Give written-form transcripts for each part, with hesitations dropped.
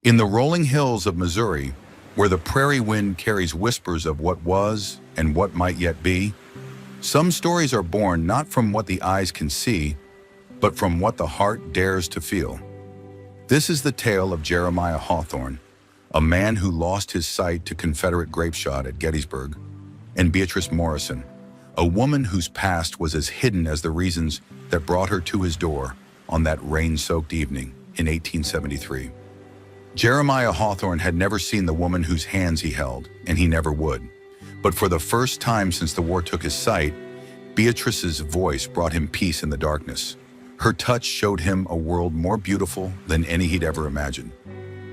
In the rolling hills of Missouri, where the prairie wind carries whispers of what was and what might yet be, some stories are born not from what the eyes can see, but from what the heart dares to feel. This is the tale of Jeremiah Hawthorne, a man who lost his sight to Confederate grape shot at Gettysburg, and Beatrice Morrison, a woman whose past was as hidden as the reasons that brought her to his door on that rain-soaked evening in 1873. Jeremiah Hawthorne had never seen the woman whose hands he held, and he never would. But for the first time since the war took his sight, Beatrice's voice brought him peace in the darkness. Her touch showed him a world more beautiful than any he'd ever imagined.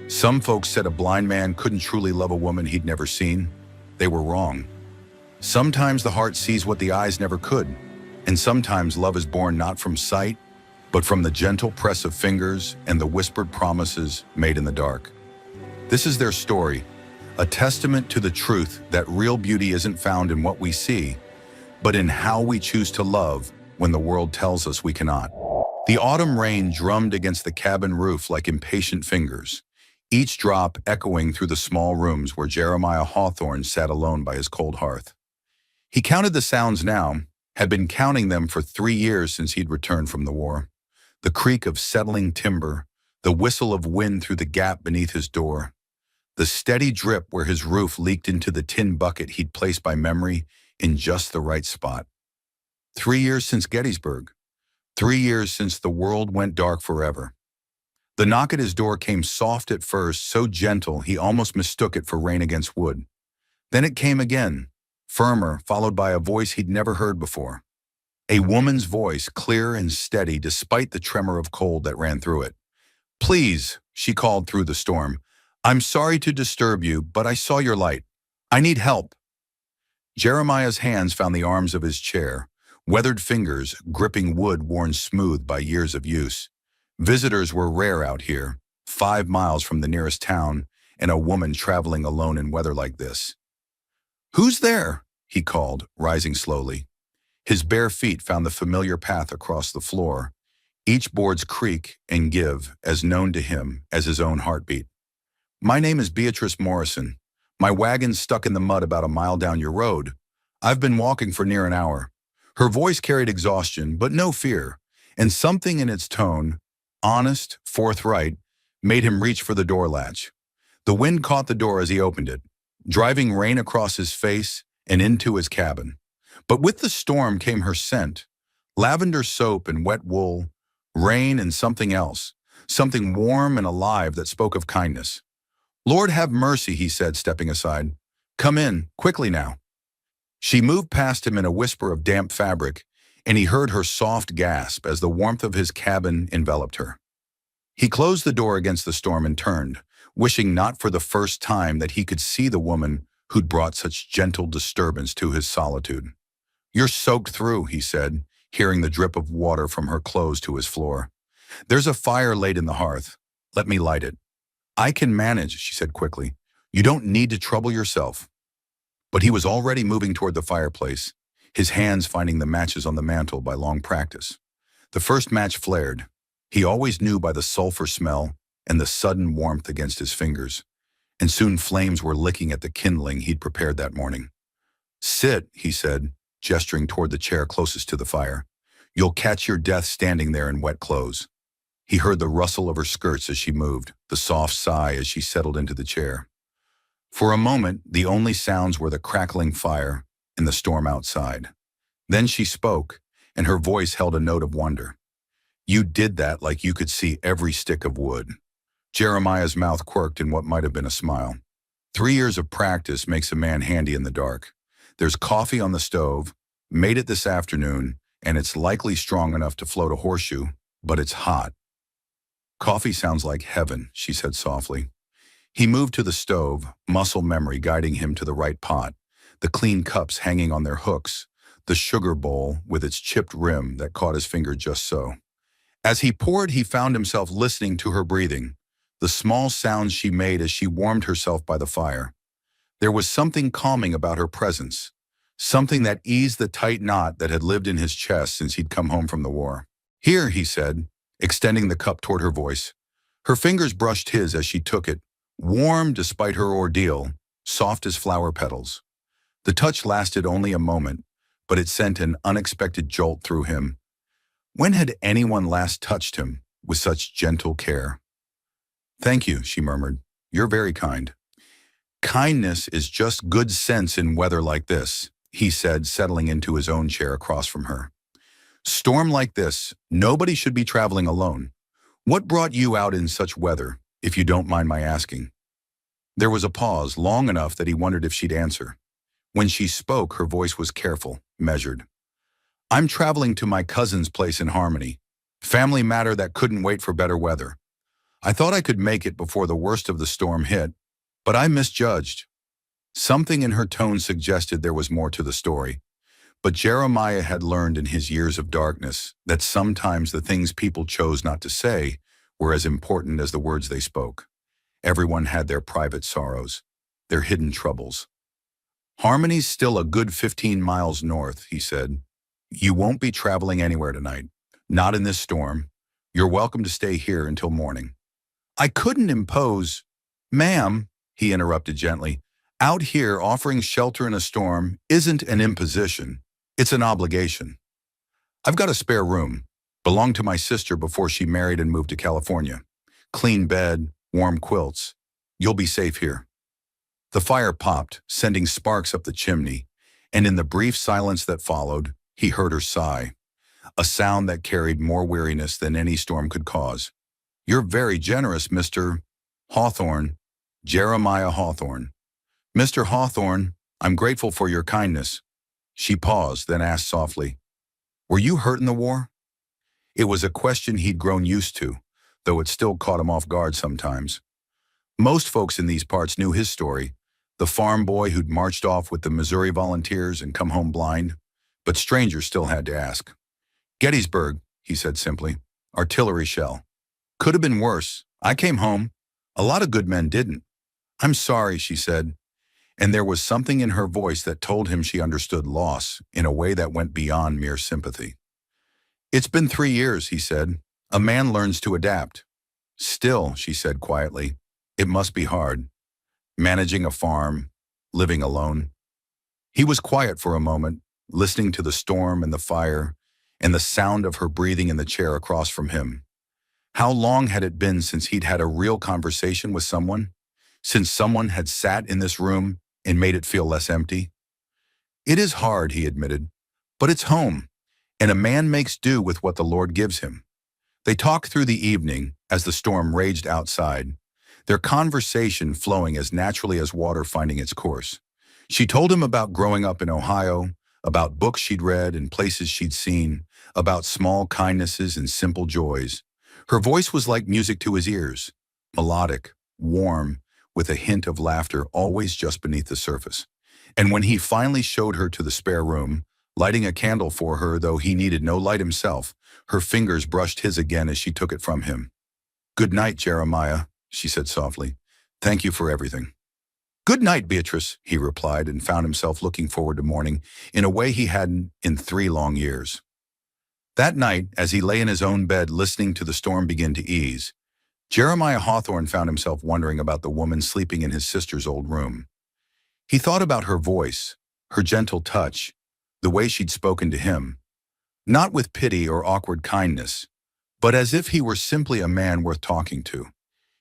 Some folks said a blind man couldn't truly love a woman he'd never seen. They were wrong. Sometimes the heart sees what the eyes never could, and sometimes love is born not from sight, but from the gentle press of fingers and the whispered promises made in the dark. This is their story, a testament to the truth that real beauty isn't found in what we see, but in how we choose to love when the world tells us we cannot. The autumn rain drummed against the cabin roof like impatient fingers, each drop echoing through the small rooms where Jeremiah Hawthorne sat alone by his cold hearth. He counted the sounds now, had been counting them for 3 years since he'd returned from the war. The creak of settling timber, the whistle of wind through the gap beneath his door, the steady drip where his roof leaked into the tin bucket he'd placed by memory in just the right spot. 3 years since Gettysburg. 3 years since the world went dark forever. The knock at his door came soft at first, so gentle he almost mistook it for rain against wood. Then it came again, firmer, followed by a voice he'd never heard before. A woman's voice, clear and steady despite the tremor of cold that ran through it. "Please," she called through the storm, "I'm sorry to disturb you, but I saw your light. I need help." Jeremiah's hands found the arms of his chair, weathered fingers gripping wood worn smooth by years of use. Visitors were rare out here, 5 miles from the nearest town, and a woman traveling alone in weather like this. "Who's there?" he called, rising slowly. His bare feet found the familiar path across the floor, each board's creak and give as known to him as his own heartbeat. "My name is Beatrice Morrison. My wagon's stuck in the mud about a mile down your road. I've been walking for near an hour." Her voice carried exhaustion, but no fear, and something in its tone, honest, forthright, made him reach for the door latch. The wind caught the door as he opened it, driving rain across his face and into his cabin. But with the storm came her scent, lavender soap and wet wool, rain and something else, something warm and alive that spoke of kindness. "Lord have mercy," he said, stepping aside. "Come in, quickly now." She moved past him in a whisper of damp fabric, and he heard her soft gasp as the warmth of his cabin enveloped her. He closed the door against the storm and turned, wishing not for the first time that he could see the woman who'd brought such gentle disturbance to his solitude. "You're soaked through," he said, hearing the drip of water from her clothes to his floor. "There's a fire laid in the hearth. Let me light it." "I can manage," she said quickly. "You don't need to trouble yourself." But he was already moving toward the fireplace, his hands finding the matches on the mantel by long practice. The first match flared. He always knew by the sulfur smell and the sudden warmth against his fingers, and soon flames were licking at the kindling he'd prepared that morning. "Sit," he said, gesturing toward the chair closest to the fire. "You'll catch your death standing there in wet clothes." He heard the rustle of her skirts as she moved, the soft sigh as she settled into the chair. For a moment, the only sounds were the crackling fire and the storm outside. Then she spoke, and her voice held a note of wonder. "You did that like you could see every stick of wood." Jeremiah's mouth quirked in what might have been a smile. 3 years of practice makes a man handy in the dark. There's coffee on the stove, made it this afternoon, and it's likely strong enough to float a horseshoe, but it's hot. "Coffee sounds like heaven," she said softly. He moved to the stove, muscle memory guiding him to the right pot, the clean cups hanging on their hooks, the sugar bowl with its chipped rim that caught his finger just so. As he poured, he found himself listening to her breathing, the small sounds she made as she warmed herself by the fire. There was something calming about her presence, something that eased the tight knot that had lived in his chest since he'd come home from the war. "Here," he said, extending the cup toward her voice. Her fingers brushed his as she took it, warm despite her ordeal, soft as flower petals. The touch lasted only a moment, but it sent an unexpected jolt through him. When had anyone last touched him with such gentle care? "Thank you," she murmured. "You're very kind." "Kindness is just good sense in weather like this," he said, settling into his own chair across from her. "Storm like this, nobody should be traveling alone. What brought you out in such weather, if you don't mind my asking?" There was a pause, long enough that he wondered if she'd answer. When she spoke, her voice was careful, measured. "I'm traveling to my cousin's place in Harmony. Family matter that couldn't wait for better weather. I thought I could make it before the worst of the storm hit, but I misjudged." Something in her tone suggested there was more to the story. But Jeremiah had learned in his years of darkness that sometimes the things people chose not to say were as important as the words they spoke. Everyone had their private sorrows, their hidden troubles. "Harmony's still a good 15 miles north," he said. "You won't be traveling anywhere tonight. Not in this storm. You're welcome to stay here until morning." "I couldn't impose—" "Ma'am," he interrupted gently, "out here offering shelter in a storm isn't an imposition. It's an obligation. I've got a spare room. Belonged to my sister before she married and moved to California. Clean bed, warm quilts. You'll be safe here." The fire popped, sending sparks up the chimney, and in the brief silence that followed, he heard her sigh, a sound that carried more weariness than any storm could cause. "You're very generous, Mr. Hawthorne." "Jeremiah Hawthorne." "Mr. Hawthorne, I'm grateful for your kindness." She paused, then asked softly, "Were you hurt in the war?" It was a question he'd grown used to, though it still caught him off guard sometimes. Most folks in these parts knew his story, the farm boy who'd marched off with the Missouri Volunteers and come home blind, but strangers still had to ask. "Gettysburg," he said simply. "Artillery shell. Could have been worse. I came home. A lot of good men didn't." "I'm sorry," she said, and there was something in her voice that told him she understood loss in a way that went beyond mere sympathy. "It's been 3 years," he said. "A man learns to adapt." "Still," she said quietly, "it must be hard. Managing a farm, living alone." He was quiet for a moment, listening to the storm and the fire, and the sound of her breathing in the chair across from him. How long had it been since he'd had a real conversation with someone? Since someone had sat in this room and made it feel less empty? "It is hard," he admitted, "but it's home, and a man makes do with what the Lord gives him." They talked through the evening as the storm raged outside, their conversation flowing as naturally as water finding its course. She told him about growing up in Ohio, about books she'd read and places she'd seen, about small kindnesses and simple joys. Her voice was like music to his ears, melodic, warm, with a hint of laughter always just beneath the surface. And when he finally showed her to the spare room, lighting a candle for her though he needed no light himself, her fingers brushed his again as she took it from him. "Good night, Jeremiah," she said softly. "Thank you for everything." "Good night, Beatrice," he replied, and found himself looking forward to morning in a way he hadn't in 3 long years. That night, as he lay in his own bed listening to the storm begin to ease, Jeremiah Hawthorne found himself wondering about the woman sleeping in his sister's old room. He thought about her voice, her gentle touch, the way she'd spoken to him, not with pity or awkward kindness, but as if he were simply a man worth talking to.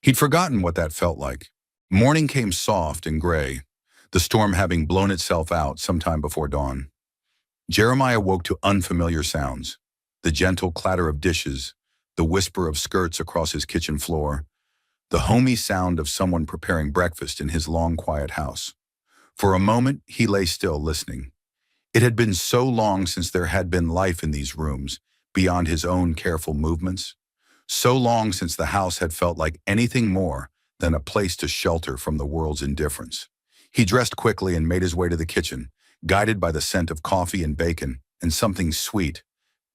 He'd forgotten what that felt like. Morning came soft and gray, the storm having blown itself out sometime before dawn. Jeremiah woke to unfamiliar sounds, the gentle clatter of dishes, the whisper of skirts across his kitchen floor, the homey sound of someone preparing breakfast in his long, quiet house. For a moment, he lay still, listening. It had been so long since there had been life in these rooms, beyond his own careful movements. So long since the house had felt like anything more than a place to shelter from the world's indifference. He dressed quickly and made his way to the kitchen, guided by the scent of coffee and bacon and something sweet,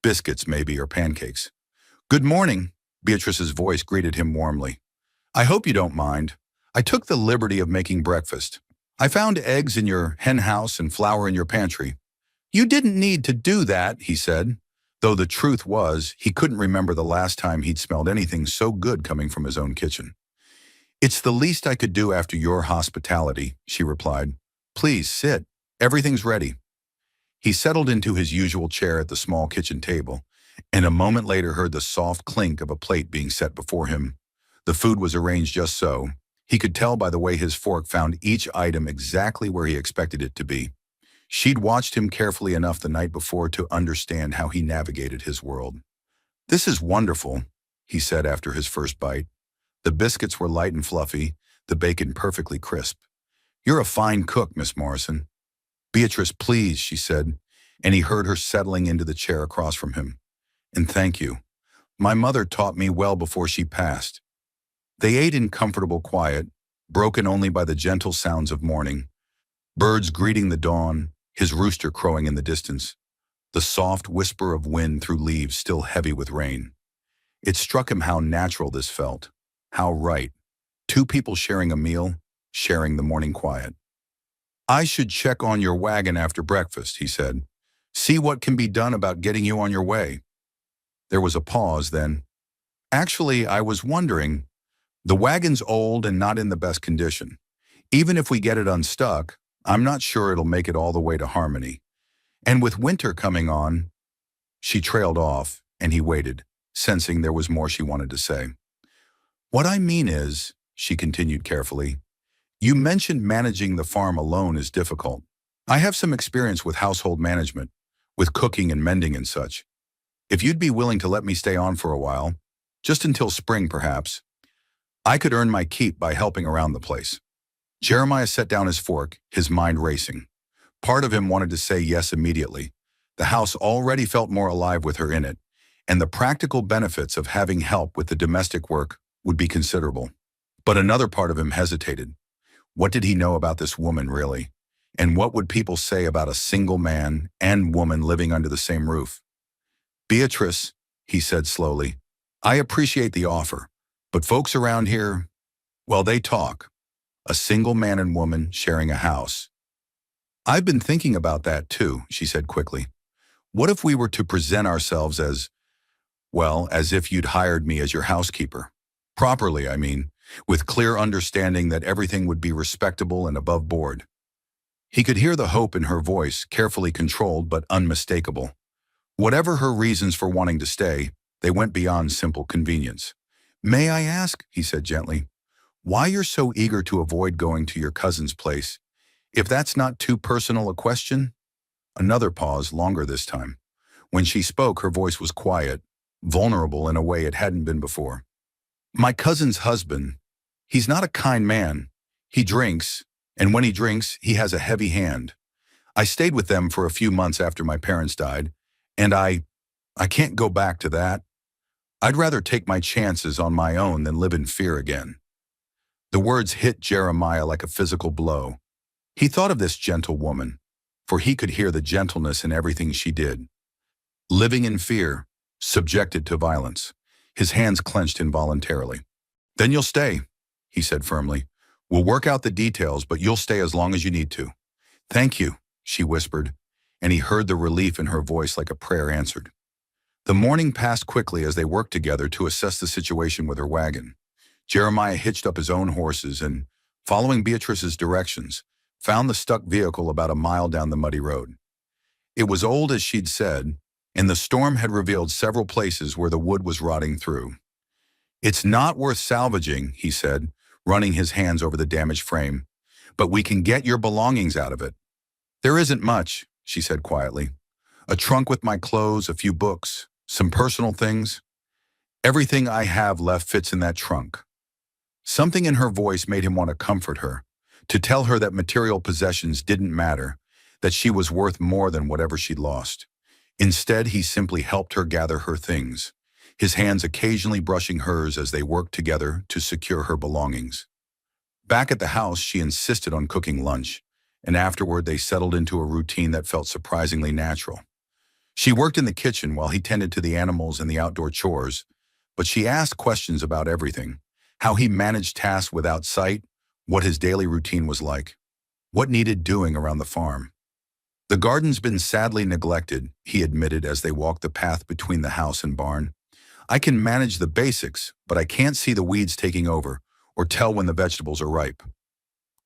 biscuits maybe or pancakes. "Good morning," Beatrice's voice greeted him warmly. "I hope you don't mind. I took the liberty of making breakfast. I found eggs in your hen house and flour in your pantry." "You didn't need to do that," he said. though the truth was he couldn't remember the last time he'd smelled anything so good coming from his own kitchen. "It's the least I could do after your hospitality," she replied. "Please sit. Everything's ready." He settled into his usual chair at the small kitchen table, and a moment later heard the soft clink of a plate being set before him. The food was arranged just so. He could tell by the way his fork found each item exactly where he expected it to be. She'd watched him carefully enough the night before to understand how he navigated his world. "This is wonderful," he said after his first bite. The biscuits were light and fluffy, the bacon perfectly crisp. "You're a fine cook, Miss Morrison." "Beatrice, please," she said, and he heard her settling into the chair across from him. "And thank you. My mother taught me well before she passed." They ate in comfortable quiet, broken only by the gentle sounds of morning. Birds greeting the dawn, his rooster crowing in the distance, the soft whisper of wind through leaves still heavy with rain. It struck him how natural this felt, how right. Two people sharing a meal, sharing the morning quiet. "I should check on your wagon after breakfast," he said. "See what can be done about getting you on your way." There was a pause, then. "Actually, I was wondering, the wagon's old and not in the best condition. Even if we get it unstuck, I'm not sure it'll make it all the way to Harmony. And with winter coming on—" She trailed off, and he waited, sensing there was more she wanted to say. "What I mean is," she continued carefully, "you mentioned managing the farm alone is difficult. I have some experience with household management, with cooking and mending and such. If you'd be willing to let me stay on for a while, just until spring perhaps, I could earn my keep by helping around the place." Jeremiah set down his fork, his mind racing. Part of him wanted to say yes immediately. The house already felt more alive with her in it, and the practical benefits of having help with the domestic work would be considerable. But another part of him hesitated. What did he know about this woman, really? And what would people say about a single man and woman living under the same roof? "Beatrice," he said slowly, "I appreciate the offer, but folks around here, well, they talk. A single man and woman sharing a house." "I've been thinking about that too," she said quickly. "What if we were to present ourselves as, well, as if you'd hired me as your housekeeper? Properly, I mean, with clear understanding that everything would be respectable and above board." He could hear the hope in her voice, carefully controlled but unmistakable. Whatever her reasons for wanting to stay, they went beyond simple convenience. "May I ask," he said gently, "why you're so eager to avoid going to your cousin's place? If that's not too personal a question?" Another pause, longer this time. When she spoke, her voice was quiet, vulnerable in a way it hadn't been before. "My cousin's husband, he's not a kind man. He drinks, and when he drinks, he has a heavy hand. I stayed with them for a few months after my parents died, and I can't go back to that. I'd rather take my chances on my own than live in fear again." The words hit Jeremiah like a physical blow. He thought of this gentle woman, for he could hear the gentleness in everything she did. Living in fear, subjected to violence. His hands clenched involuntarily. "Then you'll stay," he said firmly. "We'll work out the details, but you'll stay as long as you need to." "Thank you," she whispered, and he heard the relief in her voice like a prayer answered. The morning passed quickly as they worked together to assess the situation with her wagon. Jeremiah hitched up his own horses and, following Beatrice's directions, found the stuck vehicle about a mile down the muddy road. It was old as she'd said, and the storm had revealed several places where the wood was rotting through. "It's not worth salvaging," he said, running his hands over the damaged frame, "but we can get your belongings out of it." "There isn't much," she said quietly. "A trunk with my clothes, a few books, some personal things. Everything I have left fits in that trunk." Something in her voice made him want to comfort her, to tell her that material possessions didn't matter, that she was worth more than whatever she'd lost. Instead, he simply helped her gather her things, his hands occasionally brushing hers as they worked together to secure her belongings. Back at the house, she insisted on cooking lunch, and afterward they settled into a routine that felt surprisingly natural. She worked in the kitchen while he tended to the animals and the outdoor chores, but she asked questions about everything: how he managed tasks without sight, what his daily routine was like, what needed doing around the farm. The garden's been sadly neglected, he admitted as they walked the path between the house and barn. I can manage the basics, but I can't see the weeds taking over or tell when the vegetables are ripe.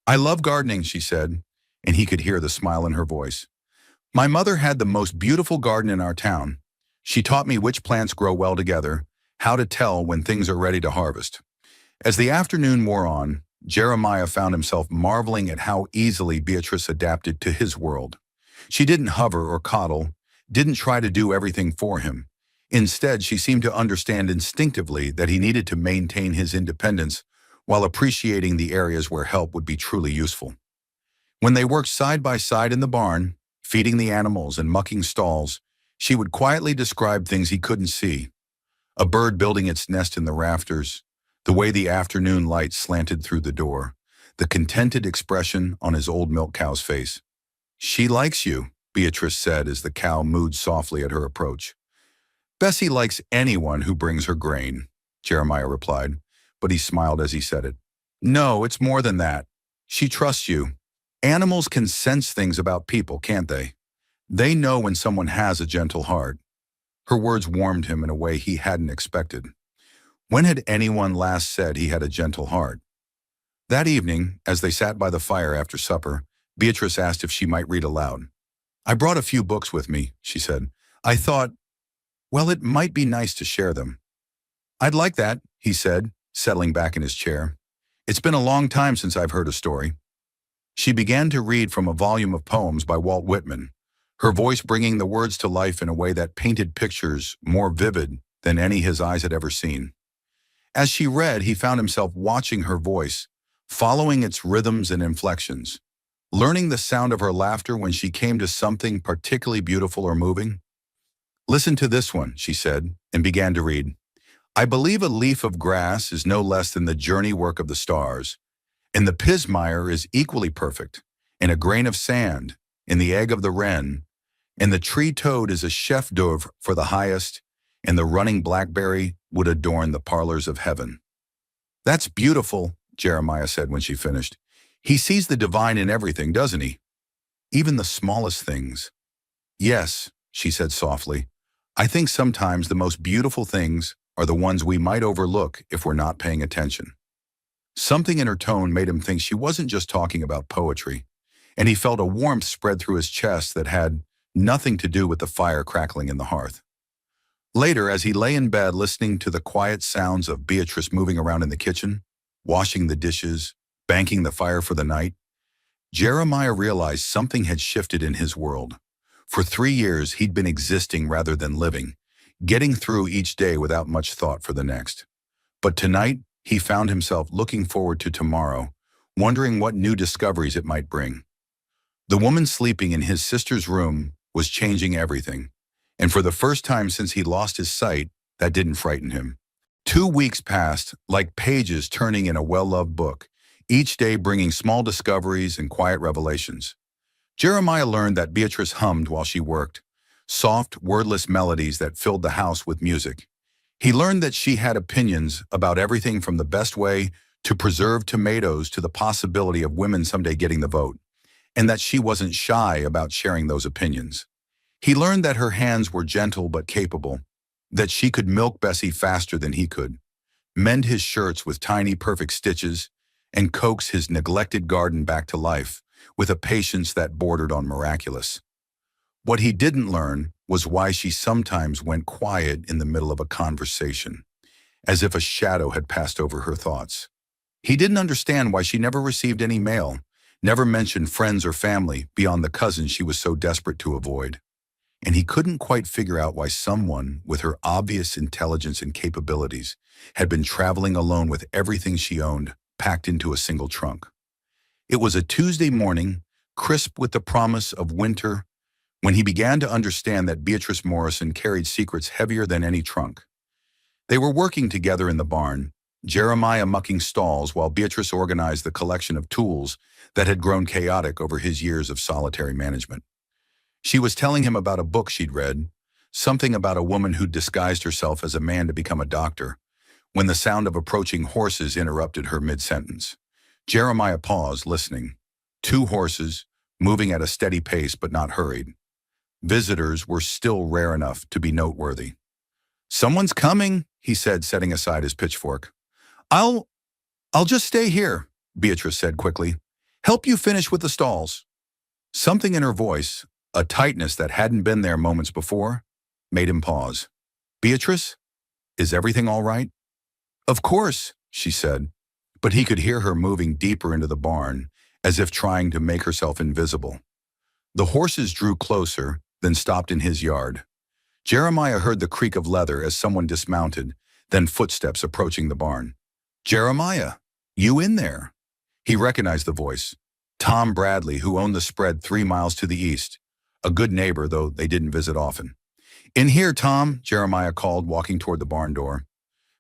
I love gardening, she said, and he could hear the smile in her voice. My mother had the most beautiful garden in our town. She taught me which plants grow well together, how to tell when things are ready to harvest. As the afternoon wore on, Jeremiah found himself marveling at how easily Beatrice adapted to his world. She didn't hover or coddle, didn't try to do everything for him. Instead, she seemed to understand instinctively that he needed to maintain his independence while appreciating the areas where help would be truly useful. When they worked side by side in the barn, feeding the animals and mucking stalls, she would quietly describe things he couldn't see. A bird building its nest in the rafters, the way the afternoon light slanted through the door, the contented expression on his old milk cow's face. She likes you, Beatrice said as the cow mooed softly at her approach. Bessie likes anyone who brings her grain, Jeremiah replied, but he smiled as he said it. No, it's more than that. She trusts you. Animals can sense things about people, can't they? They know when someone has a gentle heart. Her words warmed him in a way he hadn't expected. When had anyone last said he had a gentle heart? That evening, as they sat by the fire after supper, Beatrice asked if she might read aloud. I brought a few books with me, she said. I thought, well, it might be nice to share them. I'd like that, he said, settling back in his chair. It's been a long time since I've heard a story. She began to read from a volume of poems by Walt Whitman, her voice bringing the words to life in a way that painted pictures more vivid than any his eyes had ever seen. As she read, he found himself watching her voice, following its rhythms and inflections, learning the sound of her laughter when she came to something particularly beautiful or moving. Listen to this one, she said, and began to read. I believe a leaf of grass is no less than the journey work of the stars, and the pismire is equally perfect, and a grain of sand, and the egg of the wren, and the tree toad is a chef d'oeuvre for the highest, and the running blackberry would adorn the parlors of heaven. That's beautiful, Jeremiah said when she finished. He sees the divine in everything, doesn't he? Even the smallest things. Yes, she said softly. I think sometimes the most beautiful things are the ones we might overlook if we're not paying attention. Something in her tone made him think she wasn't just talking about poetry, and he felt a warmth spread through his chest that had nothing to do with the fire crackling in the hearth. Later, as he lay in bed listening to the quiet sounds of Beatrice moving around in the kitchen, washing the dishes, banking the fire for the night, Jeremiah realized something had shifted in his world. For 3 years, he'd been existing rather than living, getting through each day without much thought for the next. But tonight, he found himself looking forward to tomorrow, wondering what new discoveries it might bring. The woman sleeping in his sister's room was changing everything, and for the first time since he lost his sight, that didn't frighten him. 2 weeks passed, like pages turning in a well-loved book, each day bringing small discoveries and quiet revelations. Jeremiah learned that Beatrice hummed while she worked, soft, wordless melodies that filled the house with music. He learned that she had opinions about everything from the best way to preserve tomatoes to the possibility of women someday getting the vote, and that she wasn't shy about sharing those opinions. He learned that her hands were gentle but capable, that she could milk Bessie faster than he could, mend his shirts with tiny perfect stitches, and coax his neglected garden back to life with a patience that bordered on miraculous. What he didn't learn was why she sometimes went quiet in the middle of a conversation, as if a shadow had passed over her thoughts. He didn't understand why she never received any mail, never mentioned friends or family beyond the cousins she was so desperate to avoid. And he couldn't quite figure out why someone with her obvious intelligence and capabilities had been traveling alone with everything she owned packed into a single trunk. It was a Tuesday morning, crisp with the promise of winter, when he began to understand that Beatrice Morrison carried secrets heavier than any trunk. They were working together in the barn, Jeremiah mucking stalls while Beatrice organized the collection of tools that had grown chaotic over his years of solitary management. She was telling him about a book she'd read, something about a woman who'd disguised herself as a man to become a doctor, when the sound of approaching horses interrupted her mid-sentence. Jeremiah paused, listening. 2 horses, moving at a steady pace but not hurried. Visitors were still rare enough to be noteworthy. "Someone's coming," he said, setting aside his pitchfork. I'll just stay here," Beatrice said quickly. "Help you finish with the stalls." Something in her voice, a tightness that hadn't been there moments before, made him pause. "Beatrice, is everything all right?" "Of course," she said, but he could hear her moving deeper into the barn, as if trying to make herself invisible. The horses drew closer, then stopped in his yard. Jeremiah heard the creak of leather as someone dismounted, then footsteps approaching the barn. "Jeremiah, you in there?" He recognized the voice. Tom Bradley, who owned the spread 3 miles to the east. A good neighbor, though they didn't visit often. "In here, Tom," Jeremiah called, walking toward the barn door.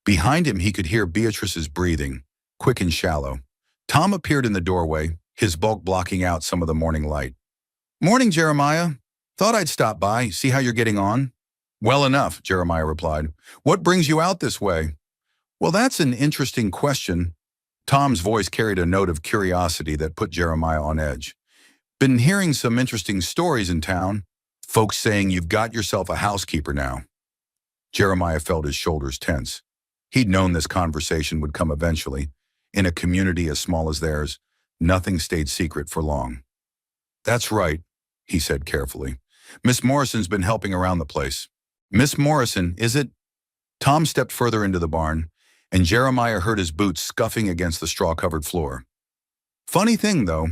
Behind him, he could hear Beatrice's breathing, quick and shallow. Tom appeared in the doorway, his bulk blocking out some of the morning light. "Morning, Jeremiah. Thought I'd stop by, see how you're getting on." "Well enough," Jeremiah replied. "What brings you out this way?" "Well, that's an interesting question." Tom's voice carried a note of curiosity that put Jeremiah on edge. "Been hearing some interesting stories in town. Folks saying you've got yourself a housekeeper now." Jeremiah felt his shoulders tense. He'd known this conversation would come eventually. In a community as small as theirs, nothing stayed secret for long. "That's right," he said carefully. "Miss Morrison's been helping around the place." "Miss Morrison, is it?" Tom stepped further into the barn, and Jeremiah heard his boots scuffing against the straw-covered floor. "Funny thing, though,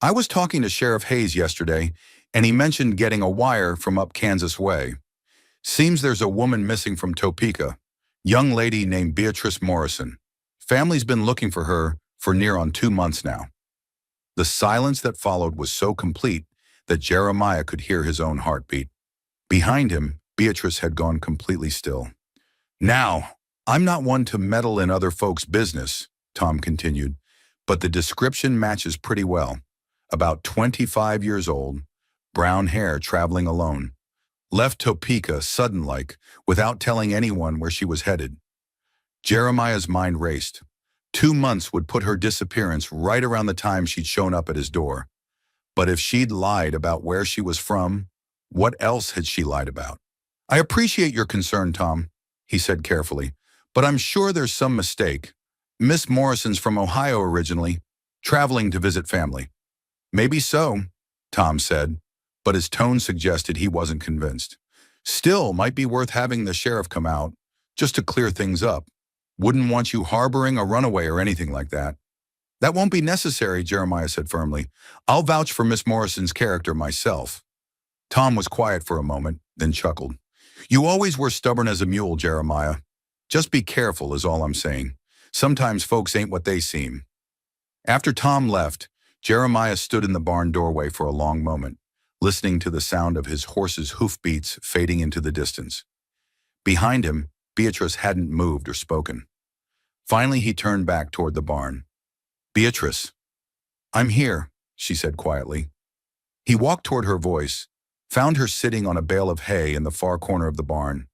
I was talking to Sheriff Hayes yesterday, and he mentioned getting a wire from up Kansas way. Seems there's a woman missing from Topeka, young lady named Beatrice Morrison. Family's been looking for her for near on 2 months now." The silence that followed was so complete that Jeremiah could hear his own heartbeat. Behind him, Beatrice had gone completely still. "Now, I'm not one to meddle in other folks' business," Tom continued, "but the description matches pretty well. About 25 years old, brown hair, traveling alone. Left Topeka sudden-like, without telling anyone where she was headed." Jeremiah's mind raced. 2 months would put her disappearance right around the time she'd shown up at his door. But if she'd lied about where she was from, what else had she lied about? "I appreciate your concern, Tom," he said carefully, "but I'm sure there's some mistake. Miss Morrison's from Ohio originally, traveling to visit family." "Maybe so," Tom said, but his tone suggested he wasn't convinced. "Still, might be worth having the sheriff come out, just to clear things up. Wouldn't want you harboring a runaway or anything like that." "That won't be necessary," Jeremiah said firmly. "I'll vouch for Miss Morrison's character myself." Tom was quiet for a moment, then chuckled. "You always were stubborn as a mule, Jeremiah. Just be careful is all I'm saying. Sometimes folks ain't what they seem." After Tom left, Jeremiah stood in the barn doorway for a long moment, listening to the sound of his horse's hoofbeats fading into the distance. Behind him, Beatrice hadn't moved or spoken. Finally, he turned back toward the barn. "Beatrice." "I'm here," she said quietly. He walked toward her voice, found her sitting on a bale of hay in the far corner of the barn.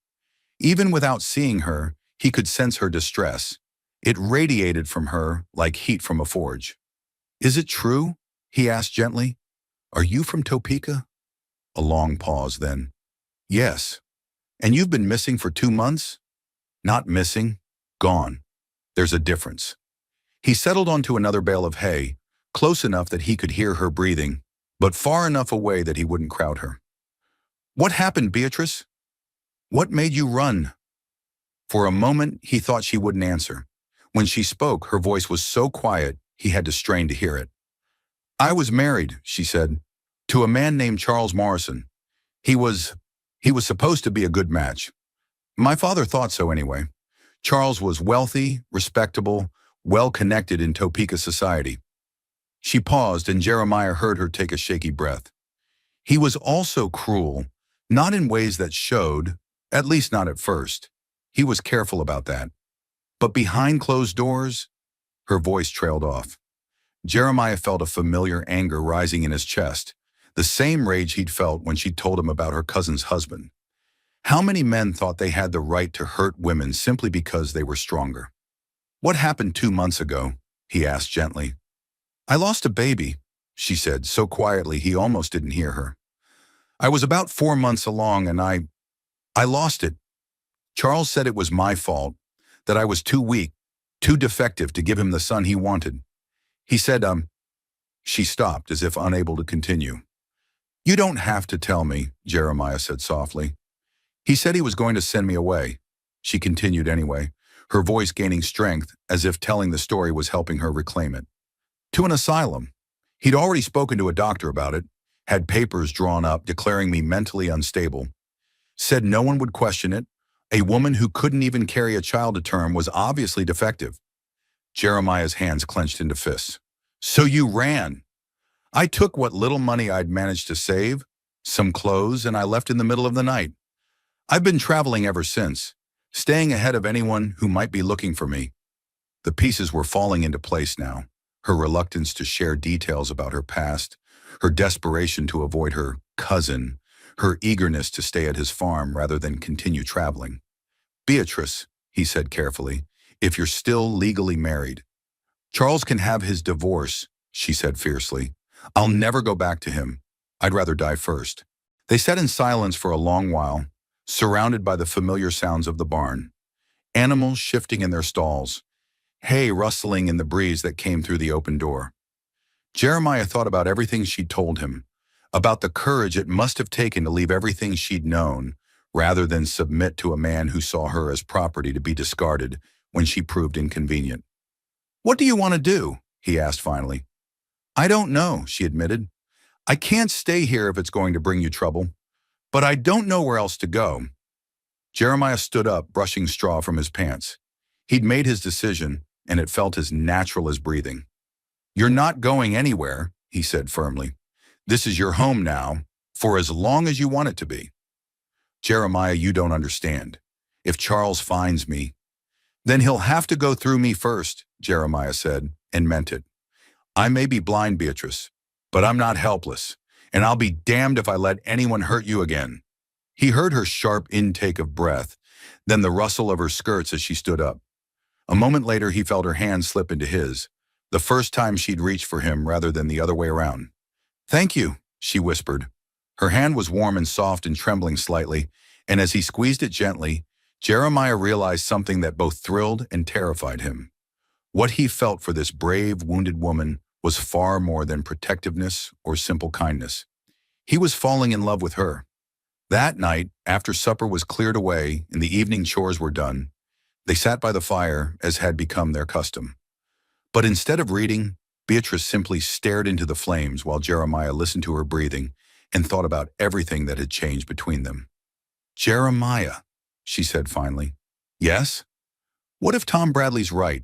Even without seeing her, he could sense her distress. It radiated from her like heat from a forge. "Is it true?" he asked gently. "Are you from Topeka?" A long pause, then. "Yes." "And you've been missing for 2 months?" "Not missing. Gone. There's a difference." He settled onto another bale of hay, close enough that he could hear her breathing, but far enough away that he wouldn't crowd her. "What happened, Beatrice? What made you run?" For a moment, he thought she wouldn't answer. When she spoke, her voice was so quiet, he had to strain to hear it. "I was married," she said, "to a man named Charles Morrison. He was supposed to be a good match. My father thought so anyway. Charles was wealthy, respectable, well-connected in Topeka society." She paused, and Jeremiah heard her take a shaky breath. "He was also cruel, not in ways that showed, at least not at first. He was careful about that. But behind closed doors," her voice trailed off. Jeremiah felt a familiar anger rising in his chest, the same rage he'd felt when she told him about her cousin's husband. How many men thought they had the right to hurt women simply because they were stronger? "What happened 2 months ago?" he asked gently. "I lost a baby," she said, so quietly he almost didn't hear her. I was about 4 months along and I lost it. Charles said it was my fault, that I was too weak, too defective to give him the son he wanted. He said, she stopped as if unable to continue. You don't have to tell me, Jeremiah said softly. He said he was going to send me away. She continued anyway, her voice gaining strength as if telling the story was helping her reclaim it. To an asylum. He'd already spoken to a doctor about it, had papers drawn up declaring me mentally unstable, said no one would question it. A woman who couldn't even carry a child to term was obviously defective. Jeremiah's hands clenched into fists. So you ran. I took what little money I'd managed to save, some clothes, and I left in the middle of the night. I've been traveling ever since, staying ahead of anyone who might be looking for me. The pieces were falling into place now, her reluctance to share details about her past, her desperation to avoid her cousin, her eagerness to stay at his farm rather than continue traveling. Beatrice, he said carefully, if you're still legally married. Charles can have his divorce, she said fiercely. I'll never go back to him. I'd rather die first. They sat in silence for a long while, surrounded by the familiar sounds of the barn. Animals shifting in their stalls, hay rustling in the breeze that came through the open door. Jeremiah thought about everything she'd told him, about the courage it must have taken to leave everything she'd known, rather than submit to a man who saw her as property to be discarded when she proved inconvenient. What do you want to do? He asked finally. I don't know, she admitted. I can't stay here if it's going to bring you trouble, but I don't know where else to go. Jeremiah stood up, brushing straw from his pants. He'd made his decision, and it felt as natural as breathing. You're not going anywhere, he said firmly. This is your home now, for as long as you want it to be. Jeremiah, you don't understand. If Charles finds me, then he'll have to go through me first, Jeremiah said, and meant it. I may be blind, Beatrice, but I'm not helpless, and I'll be damned if I let anyone hurt you again. He heard her sharp intake of breath, then the rustle of her skirts as she stood up. A moment later, he felt her hand slip into his, the first time she'd reached for him rather than the other way around. Thank you, she whispered. Her hand was warm and soft and trembling slightly, and as he squeezed it gently, Jeremiah realized something that both thrilled and terrified him. What he felt for this brave, wounded woman was far more than protectiveness or simple kindness. He was falling in love with her. That night, after supper was cleared away and the evening chores were done, they sat by the fire as had become their custom. But instead of reading, Beatrice simply stared into the flames while Jeremiah listened to her breathing and thought about everything that had changed between them. Jeremiah, she said finally. Yes? What if Tom Bradley's right?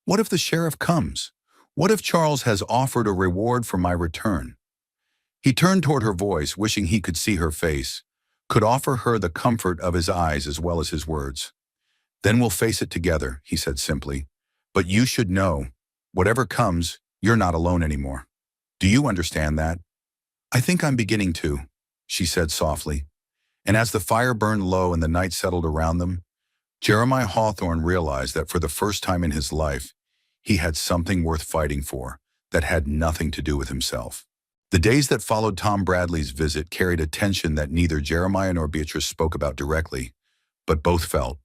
What if the sheriff comes? What if Charles has offered a reward for my return? He turned toward her voice, wishing he could see her face, could offer her the comfort of his eyes as well as his words. Then we'll face it together, he said simply. But you should know, whatever comes, you're not alone anymore. Do you understand that? I think I'm beginning to, she said softly. And as the fire burned low and the night settled around them, Jeremiah Hawthorne realized that for the first time in his life, he had something worth fighting for that had nothing to do with himself. The days that followed Tom Bradley's visit carried a tension that neither Jeremiah nor Beatrice spoke about directly, but both felt.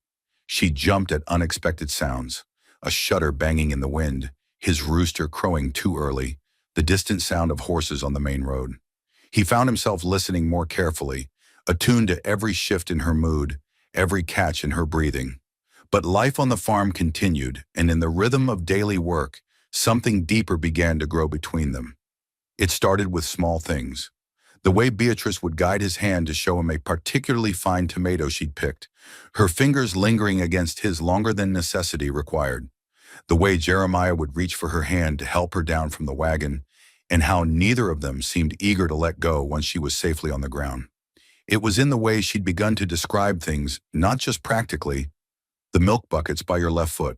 She jumped at unexpected sounds, a shutter banging in the wind, his rooster crowing too early, the distant sound of horses on the main road. He found himself listening more carefully, attuned to every shift in her mood, every catch in her breathing. But life on the farm continued, and in the rhythm of daily work, something deeper began to grow between them. It started with small things. The way Beatrice would guide his hand to show him a particularly fine tomato she'd picked, her fingers lingering against his longer than necessity required. The way Jeremiah would reach for her hand to help her down from the wagon, and how neither of them seemed eager to let go once she was safely on the ground. It was in the way she'd begun to describe things, not just practically, the milk buckets by your left foot,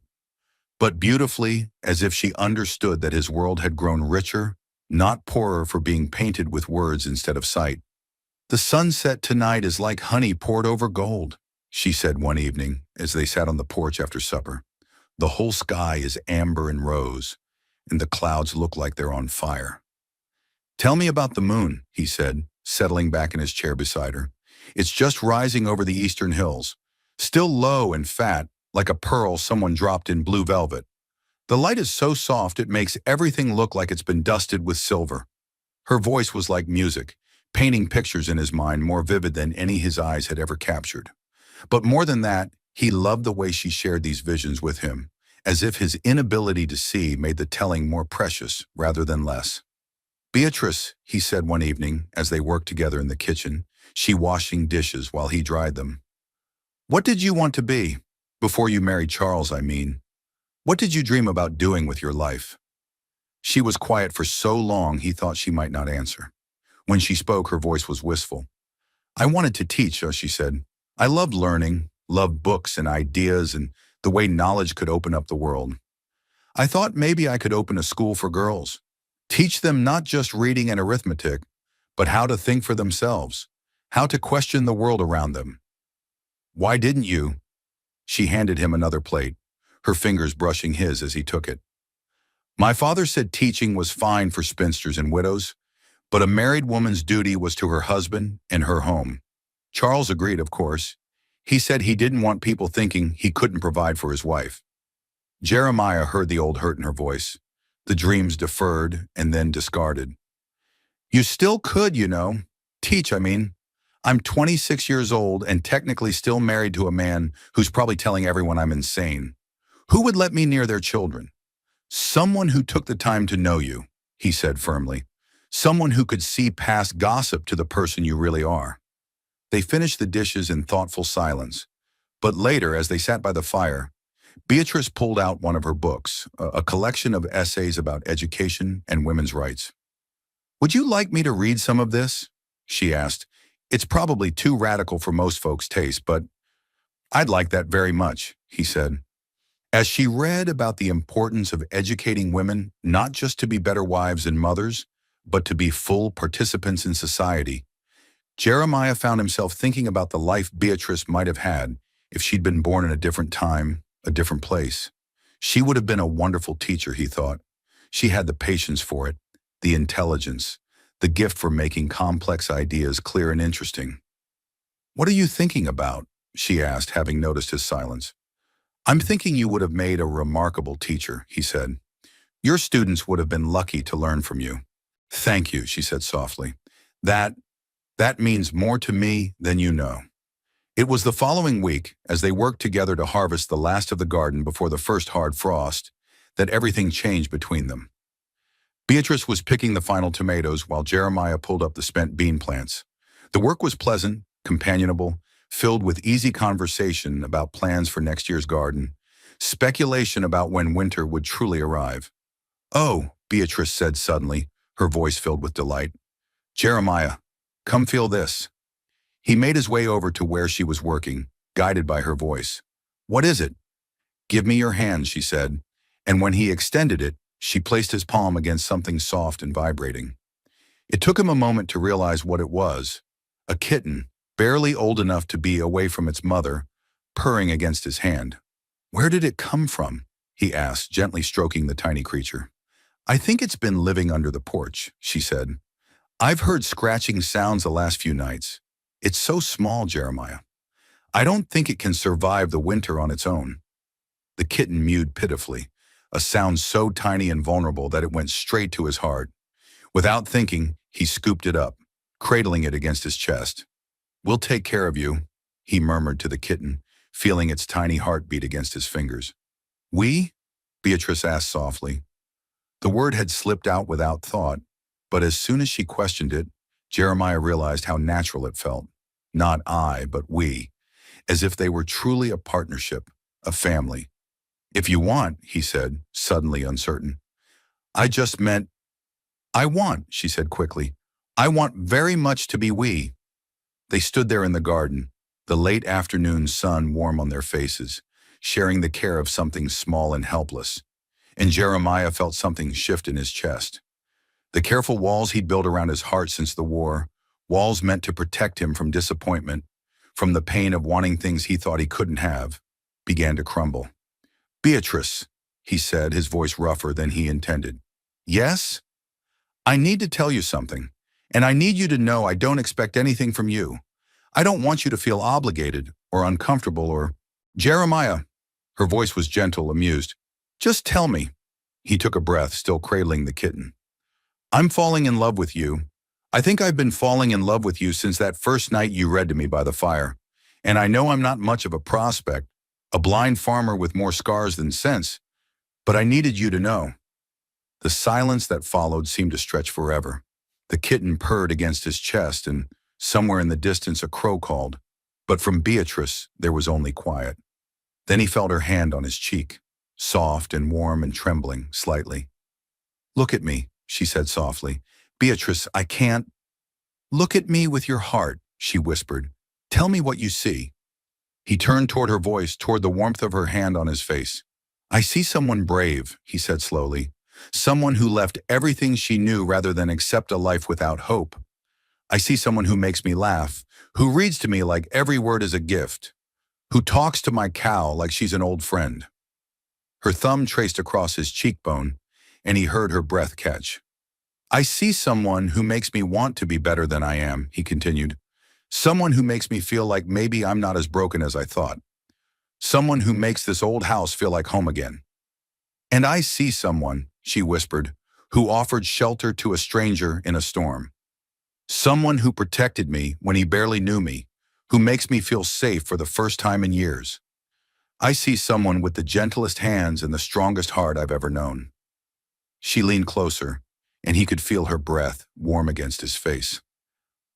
but beautifully, as if she understood that his world had grown richer, not poorer for being painted with words instead of sight. The sunset tonight is like honey poured over gold, she said one evening as they sat on the porch after supper. The whole sky is amber and rose, and the clouds look like they're on fire. Tell me about the moon, he said, settling back in his chair beside her. It's just rising over the eastern hills, still low and fat, like a pearl someone dropped in blue velvet. The light is so soft it makes everything look like it's been dusted with silver. Her voice was like music, painting pictures in his mind more vivid than any his eyes had ever captured. But more than that, he loved the way she shared these visions with him, as if his inability to see made the telling more precious rather than less. Beatrice, he said one evening as they worked together in the kitchen, she washing dishes while he dried them. What did you want to be? Before you married Charles, I mean. What did you dream about doing with your life? She was quiet for so long he thought she might not answer. When she spoke, her voice was wistful. I wanted to teach, she said. I loved learning, loved books and ideas and the way knowledge could open up the world. I thought maybe I could open a school for girls, teach them not just reading and arithmetic, but how to think for themselves, how to question the world around them. Why didn't you? She handed him another plate, her fingers brushing his as he took it. My father said teaching was fine for spinsters and widows, but a married woman's duty was to her husband and her home. Charles agreed, of course. He said he didn't want people thinking he couldn't provide for his wife. Jeremiah heard the old hurt in her voice, the dreams deferred and then discarded. You still could, you know. Teach, I mean. I'm 26 years old and technically still married to a man who's probably telling everyone I'm insane. Who would let me near their children? Someone who took the time to know you, he said firmly. Someone who could see past gossip to the person you really are. They finished the dishes in thoughtful silence. But later, as they sat by the fire, Beatrice pulled out one of her books, a collection of essays about education and women's rights. Would you like me to read some of this? She asked. It's probably too radical for most folks' taste, but I'd like that very much, he said. As she read about the importance of educating women not just to be better wives and mothers, but to be full participants in society, Jeremiah found himself thinking about the life Beatrice might have had if she'd been born in a different time, a different place. She would have been a wonderful teacher, he thought. She had the patience for it, the intelligence, the gift for making complex ideas clear and interesting. What are you thinking about? She asked, having noticed his silence. I'm thinking you would have made a remarkable teacher, he said. Your students would have been lucky to learn from you. Thank you, she said softly. That means more to me than you know. It was the following week, as they worked together to harvest the last of the garden before the first hard frost, that everything changed between them. Beatrice was picking the final tomatoes while Jeremiah pulled up the spent bean plants. The work was pleasant, companionable, filled with easy conversation about plans for next year's garden, speculation about when winter would truly arrive. Oh, Beatrice said suddenly, her voice filled with delight. Jeremiah, come feel this. He made his way over to where she was working, guided by her voice. What is it? Give me your hand, she said, and when he extended it, she placed his palm against something soft and vibrating. It took him a moment to realize what it was. A kitten, barely old enough to be away from its mother, purring against his hand. Where did it come from? He asked, gently stroking the tiny creature. I think it's been living under the porch, she said. I've heard scratching sounds the last few nights. It's so small, Jeremiah. I don't think it can survive the winter on its own. The kitten mewed pitifully, a sound so tiny and vulnerable that it went straight to his heart. Without thinking, he scooped it up, cradling it against his chest. We'll take care of you, he murmured to the kitten, feeling its tiny heartbeat against his fingers. We? Beatrice asked softly. The word had slipped out without thought, but as soon as she questioned it, Jeremiah realized how natural it felt. Not I, but we, as if they were truly a partnership, a family. If you want, he said, suddenly uncertain. I just meant, she said quickly. I want very much to be we. They stood there in the garden, the late afternoon sun warm on their faces, sharing the care of something small and helpless. And Jeremiah felt something shift in his chest. The careful walls he'd built around his heart since the war, walls meant to protect him from disappointment, from the pain of wanting things he thought he couldn't have, began to crumble. Beatrice, he said, his voice rougher than he intended. Yes? I need to tell you something, and I need you to know I don't expect anything from you. I don't want you to feel obligated or uncomfortable or... Jeremiah, her voice was gentle, amused. Just tell me. He took a breath, still cradling the kitten. I'm falling in love with you. I think I've been falling in love with you since that first night you read to me by the fire. And I know I'm not much of a prospect, a blind farmer with more scars than sense, but I needed you to know. The silence that followed seemed to stretch forever. The kitten purred against his chest, and somewhere in the distance a crow called. But from Beatrice, there was only quiet. Then he felt her hand on his cheek, soft and warm and trembling slightly. Look at me, she said softly. Beatrice, I can't... Look at me with your heart, she whispered. Tell me what you see. He turned toward her voice, toward the warmth of her hand on his face. I see someone brave, he said slowly. Someone who left everything she knew rather than accept a life without hope. I see someone who makes me laugh, who reads to me like every word is a gift, who talks to my cow like she's an old friend. Her thumb traced across his cheekbone, and he heard her breath catch. I see someone who makes me want to be better than I am, he continued. Someone who makes me feel like maybe I'm not as broken as I thought. Someone who makes this old house feel like home again. And I see someone, she whispered, who offered shelter to a stranger in a storm. Someone who protected me when he barely knew me, who makes me feel safe for the first time in years. I see someone with the gentlest hands and the strongest heart I've ever known. She leaned closer, and he could feel her breath warm against his face.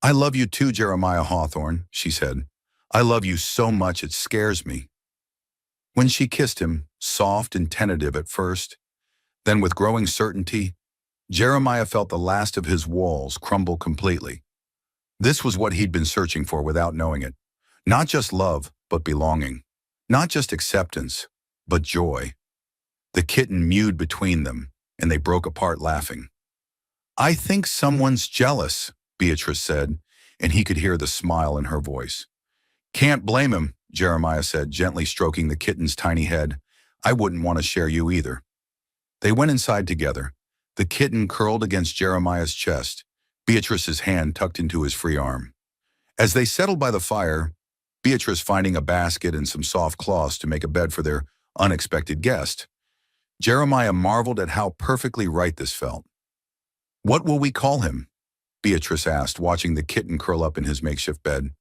I love you too, Jeremiah Hawthorne, she said. I love you so much it scares me. When she kissed him, soft and tentative at first, then with growing certainty, Jeremiah felt the last of his walls crumble completely. This was what he'd been searching for without knowing it. Not just love, but belonging. Not just acceptance, but joy. The kitten mewed between them, and they broke apart laughing. I think someone's jealous, Beatrice said, and he could hear the smile in her voice. Can't blame him, Jeremiah said, gently stroking the kitten's tiny head. I wouldn't want to share you either. They went inside together, the kitten curled against Jeremiah's chest, Beatrice's hand tucked into his free arm. As they settled by the fire, Beatrice finding a basket and some soft cloths to make a bed for their unexpected guest, Jeremiah marveled at how perfectly right this felt. What will we call him? Beatrice asked, watching the kitten curl up in his makeshift bed.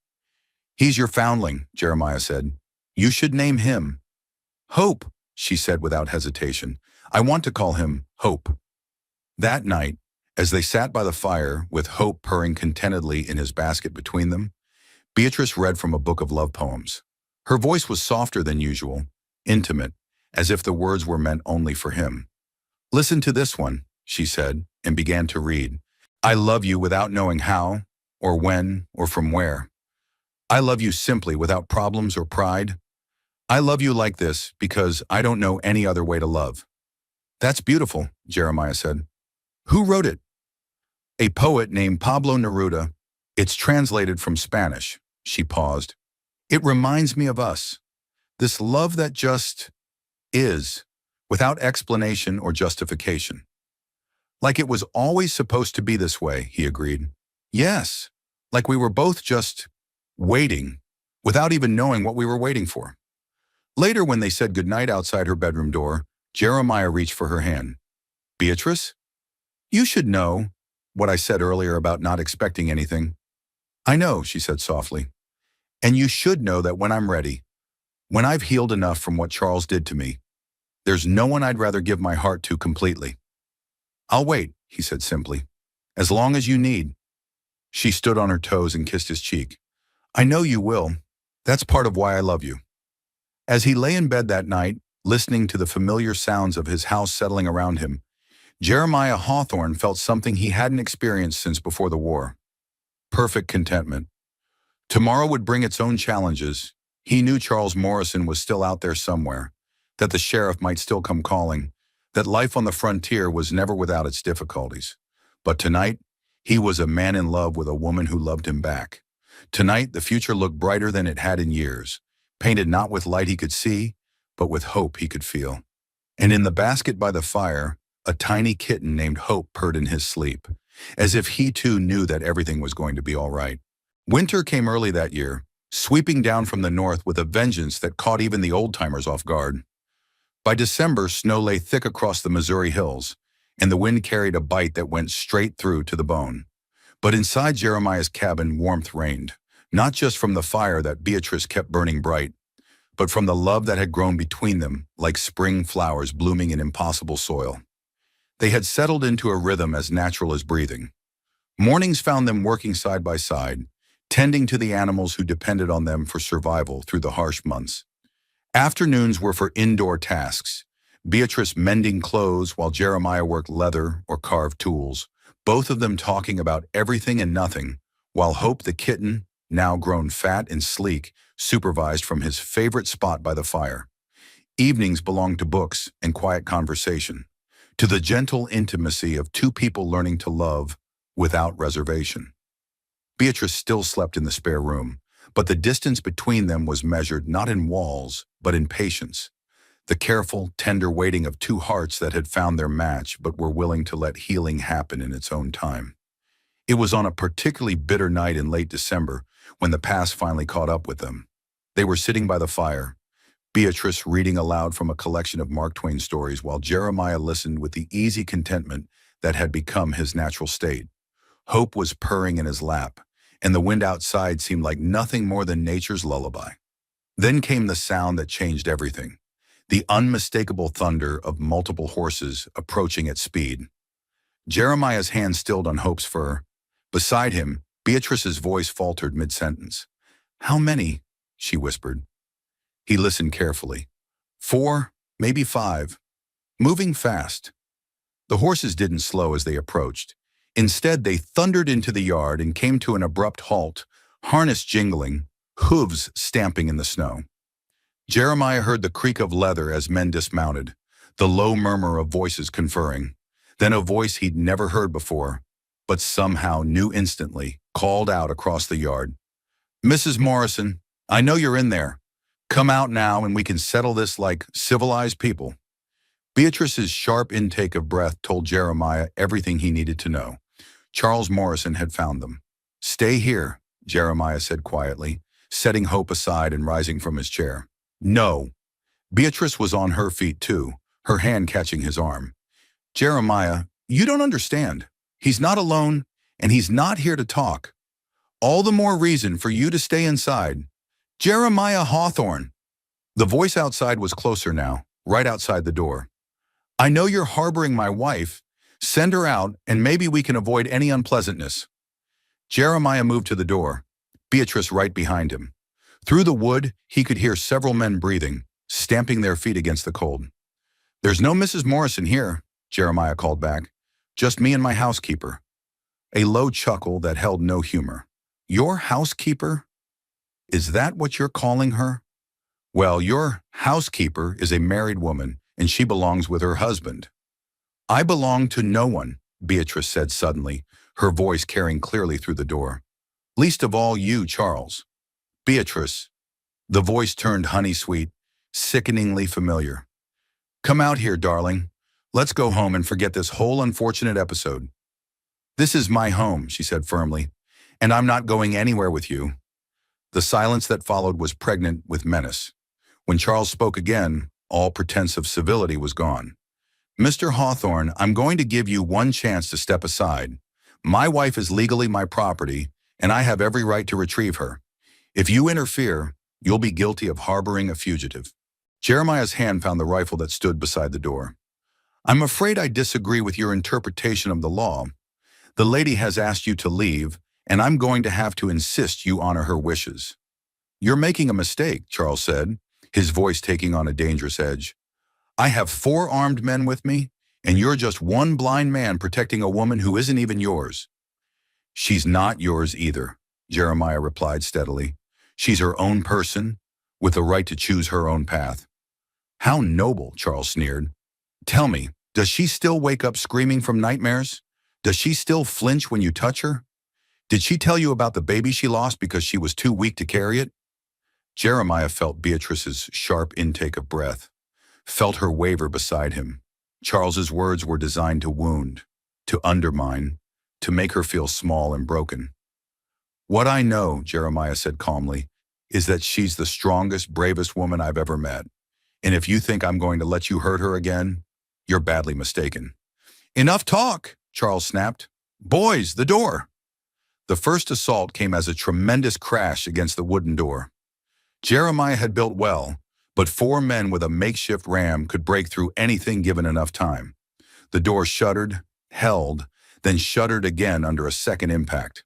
He's your foundling, Jeremiah said. You should name him. Hope, she said without hesitation. I want to call him Hope. That night, as they sat by the fire with Hope purring contentedly in his basket between them, Beatrice read from a book of love poems. Her voice was softer than usual, intimate, as if the words were meant only for him. Listen to this one, she said, and began to read. I love you without knowing how, or when, or from where. I love you simply without problems or pride. I love you like this because I don't know any other way to love. That's beautiful, Jeremiah said. Who wrote it? A poet named Pablo Neruda. It's translated from Spanish. She paused. It reminds me of us. This love that just is, without explanation or justification. Like it was always supposed to be this way, he agreed. Yes, like we were both just waiting, without even knowing what we were waiting for. Later, when they said goodnight outside her bedroom door, Jeremiah reached for her hand. Beatrice? You should know what I said earlier about not expecting anything. I know, she said softly. And you should know that when I'm ready, when I've healed enough from what Charles did to me, there's no one I'd rather give my heart to completely. I'll wait, he said simply. As long as you need. She stood on her toes and kissed his cheek. I know you will. That's part of why I love you. As he lay in bed that night, listening to the familiar sounds of his house settling around him, Jeremiah Hawthorne felt something he hadn't experienced since before the war. Perfect contentment. Tomorrow would bring its own challenges. He knew Charles Morrison was still out there somewhere, that the sheriff might still come calling, that life on the frontier was never without its difficulties. But tonight, he was a man in love with a woman who loved him back. Tonight, the future looked brighter than it had in years, painted not with light he could see, but with hope he could feel. And in the basket by the fire, A tiny kitten named Hope purred in his sleep, as if he too knew that everything was going to be all right. Winter came early that year, sweeping down from the north with a vengeance that caught even the old-timers off guard. By December, snow lay thick across the Missouri hills, and the wind carried a bite that went straight through to the bone. But inside Jeremiah's cabin, warmth reigned, not just from the fire that Beatrice kept burning bright, but from the love that had grown between them like spring flowers blooming in impossible soil. They had settled into a rhythm as natural as breathing. Mornings found them working side by side, tending to the animals who depended on them for survival through the harsh months. Afternoons were for indoor tasks, Beatrice mending clothes while Jeremiah worked leather or carved tools, both of them talking about everything and nothing, while Hope the kitten, now grown fat and sleek, supervised from his favorite spot by the fire. Evenings belonged to books and quiet conversation, to the gentle intimacy of two people learning to love without reservation. Beatrice still slept in the spare room, but the distance between them was measured not in walls, but in patience, the careful, tender waiting of two hearts that had found their match but were willing to let healing happen in its own time. It was on a particularly bitter night in late December when the past finally caught up with them. They were sitting by the fire, Beatrice reading aloud from a collection of Mark Twain stories while Jeremiah listened with the easy contentment that had become his natural state. Hope was purring in his lap, and the wind outside seemed like nothing more than nature's lullaby. Then came the sound that changed everything, the unmistakable thunder of multiple horses approaching at speed. Jeremiah's hand stilled on Hope's fur. Beside him, Beatrice's voice faltered mid-sentence. "How many?" she whispered. He listened carefully. 4, maybe 5. Moving fast. The horses didn't slow as they approached. Instead, they thundered into the yard and came to an abrupt halt, harness jingling, hooves stamping in the snow. Jeremiah heard the creak of leather as men dismounted, the low murmur of voices conferring. Then a voice he'd never heard before, but somehow knew instantly, called out across the yard. "Mrs. Morrison, I know you're in there. Come out now and we can settle this like civilized people." Beatrice's sharp intake of breath told Jeremiah everything he needed to know. Charles Morrison had found them. "Stay here," Jeremiah said quietly, setting Hope aside and rising from his chair. "No." Beatrice was on her feet too, her hand catching his arm. "Jeremiah, you don't understand. He's not alone, and he's not here to talk. All the more reason for you to stay inside. Jeremiah Hawthorne." The voice outside was closer now, right outside the door. "I know you're harboring my wife. Send her out, and maybe we can avoid any unpleasantness." Jeremiah moved to the door, Beatrice right behind him. Through the wood, he could hear several men breathing, stamping their feet against the cold. "There's no Mrs. Morrison here," Jeremiah called back. "Just me and my housekeeper." A low chuckle that held no humor. "Your housekeeper? Is that what you're calling her?" "Well, your housekeeper is a married woman, and she belongs with her husband." "I belong to no one," Beatrice said suddenly, her voice carrying clearly through the door. "Least of all you, Charles." "Beatrice." The voice turned honey-sweet, sickeningly familiar. "Come out here, darling. Let's go home and forget this whole unfortunate episode." "This is my home," she said firmly, "and I'm not going anywhere with you." The silence that followed was pregnant with menace. When Charles spoke again, all pretense of civility was gone. "Mr. Hawthorne, I'm going to give you one chance to step aside. My wife is legally my property, and I have every right to retrieve her. If you interfere, you'll be guilty of harboring a fugitive." Jeremiah's hand found the rifle that stood beside the door. "I'm afraid I disagree with your interpretation of the law. The lady has asked you to leave, and I'm going to have to insist you honor her wishes." "You're making a mistake," Charles said, his voice taking on a dangerous edge. "I have 4 armed men with me, and you're just one blind man protecting a woman who isn't even yours." "She's not yours either," Jeremiah replied steadily. "She's her own person, with the right to choose her own path." "How noble," Charles sneered. "Tell me, does she still wake up screaming from nightmares? Does she still flinch when you touch her? Did she tell you about the baby she lost because she was too weak to carry it?" Jeremiah felt Beatrice's sharp intake of breath, felt her waver beside him. Charles's words were designed to wound, to undermine, to make her feel small and broken. "What I know," Jeremiah said calmly, "is that she's the strongest, bravest woman I've ever met. And if you think I'm going to let you hurt her again, you're badly mistaken." "Enough talk," Charles snapped. "Boys, the door." The first assault came as a tremendous crash against the wooden door. Jeremiah had built well, but 4 men with a makeshift ram could break through anything given enough time. The door shuddered, held, then shuddered again under a second impact.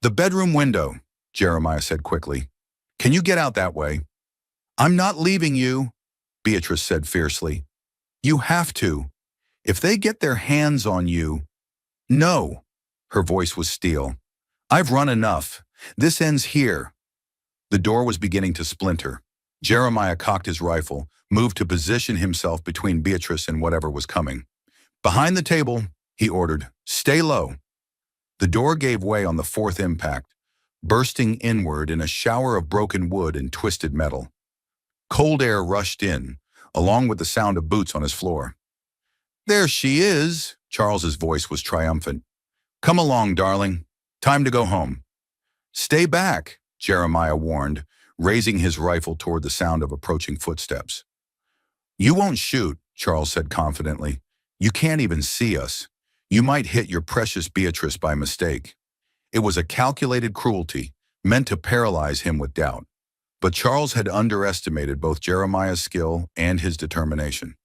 "The bedroom window," Jeremiah said quickly. "Can you get out that way?" "I'm not leaving you," Beatrice said fiercely. "You have to. If they get their hands on you—" "No." Her voice was steel. "I've run enough. This ends here." The door was beginning to splinter. Jeremiah cocked his rifle, moved to position himself between Beatrice and whatever was coming. "Behind the table," he ordered. "Stay low." The door gave way on the fourth impact, bursting inward in a shower of broken wood and twisted metal. Cold air rushed in, along with the sound of boots on his floor. "There she is," Charles's voice was triumphant. "Come along, darling. Time to go home." "Stay back," Jeremiah warned, raising his rifle toward the sound of approaching footsteps. "You won't shoot," Charles said confidently. "You can't even see us. You might hit your precious Beatrice by mistake." It was a calculated cruelty, meant to paralyze him with doubt. But Charles had underestimated both Jeremiah's skill and his determination.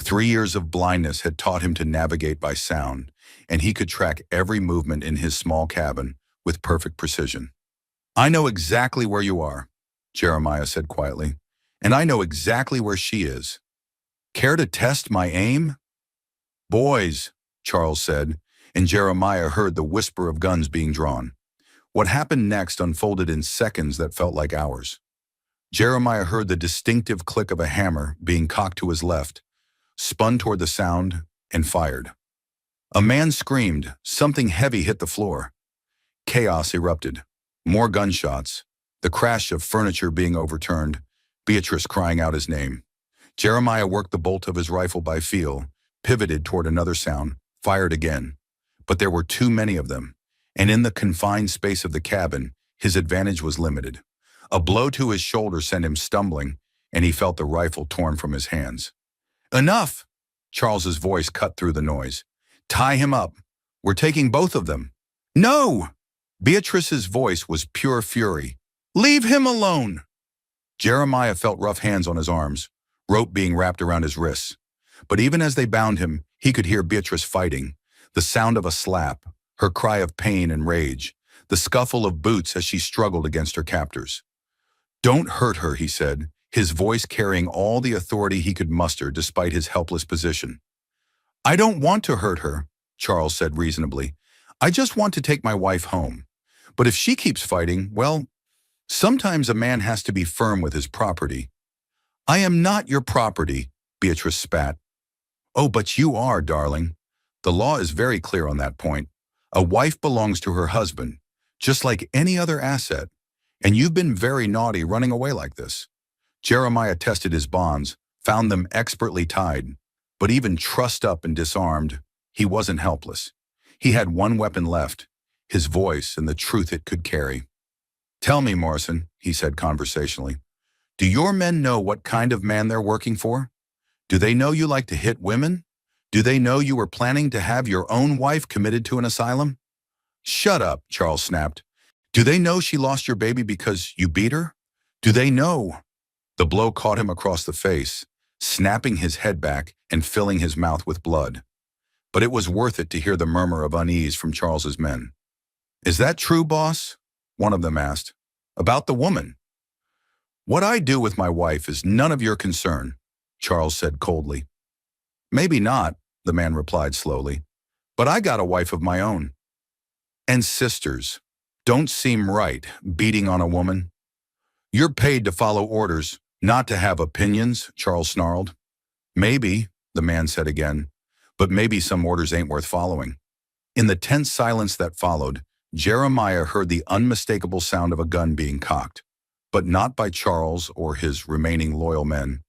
3 years of blindness had taught him to navigate by sound, and he could track every movement in his small cabin with perfect precision. "I know exactly where you are," Jeremiah said quietly, "and I know exactly where she is. Care to test my aim?" "Boys," Charles said, and Jeremiah heard the whisper of guns being drawn. What happened next unfolded in seconds that felt like hours. Jeremiah heard the distinctive click of a hammer being cocked to his left, spun toward the sound, and fired. A man screamed, something heavy hit the floor. Chaos erupted. More gunshots, the crash of furniture being overturned, Beatrice crying out his name. Jeremiah worked the bolt of his rifle by feel, pivoted toward another sound, fired again. But there were too many of them, and in the confined space of the cabin, his advantage was limited. A blow to his shoulder sent him stumbling, and he felt the rifle torn from his hands. "Enough!" Charles's voice cut through the noise. "Tie him up. We're taking both of them." "No!" Beatrice's voice was pure fury. "Leave him alone!" Jeremiah felt rough hands on his arms, rope being wrapped around his wrists. But even as they bound him, he could hear Beatrice fighting, the sound of a slap, her cry of pain and rage, the scuffle of boots as she struggled against her captors. "Don't hurt her," he said, his voice carrying all the authority he could muster despite his helpless position. "I don't want to hurt her," Charles said reasonably. "I just want to take my wife home. But if she keeps fighting, well, sometimes a man has to be firm with his property." "I am not your property," Beatrice spat. "Oh, but you are, darling. The law is very clear on that point. A wife belongs to her husband, just like any other asset. And you've been very naughty running away like this." Jeremiah tested his bonds, found them expertly tied. But even trussed up and disarmed, he wasn't helpless. He had one weapon left, his voice and the truth it could carry. "Tell me, Morrison," he said conversationally, "do your men know what kind of man they're working for? Do they know you like to hit women? Do they know you were planning to have your own wife committed to an asylum?" "Shut up," Charles snapped. "Do they know she lost your baby because you beat her? Do they know?" The blow caught him across the face, snapping his head back and filling his mouth with blood. But it was worth it to hear the murmur of unease from Charles's men. "Is that true, boss?" one of them asked. "About the woman?" "What I do with my wife is none of your concern," Charles said coldly. "Maybe not," the man replied slowly, "but I got a wife of my own. And sisters. Don't seem right, beating on a woman." "You're paid to follow orders, not to have opinions," Charles snarled. "Maybe," the man said again, "but maybe some orders ain't worth following." In the tense silence that followed, Jeremiah heard the unmistakable sound of a gun being cocked, but not by Charles or his remaining loyal men.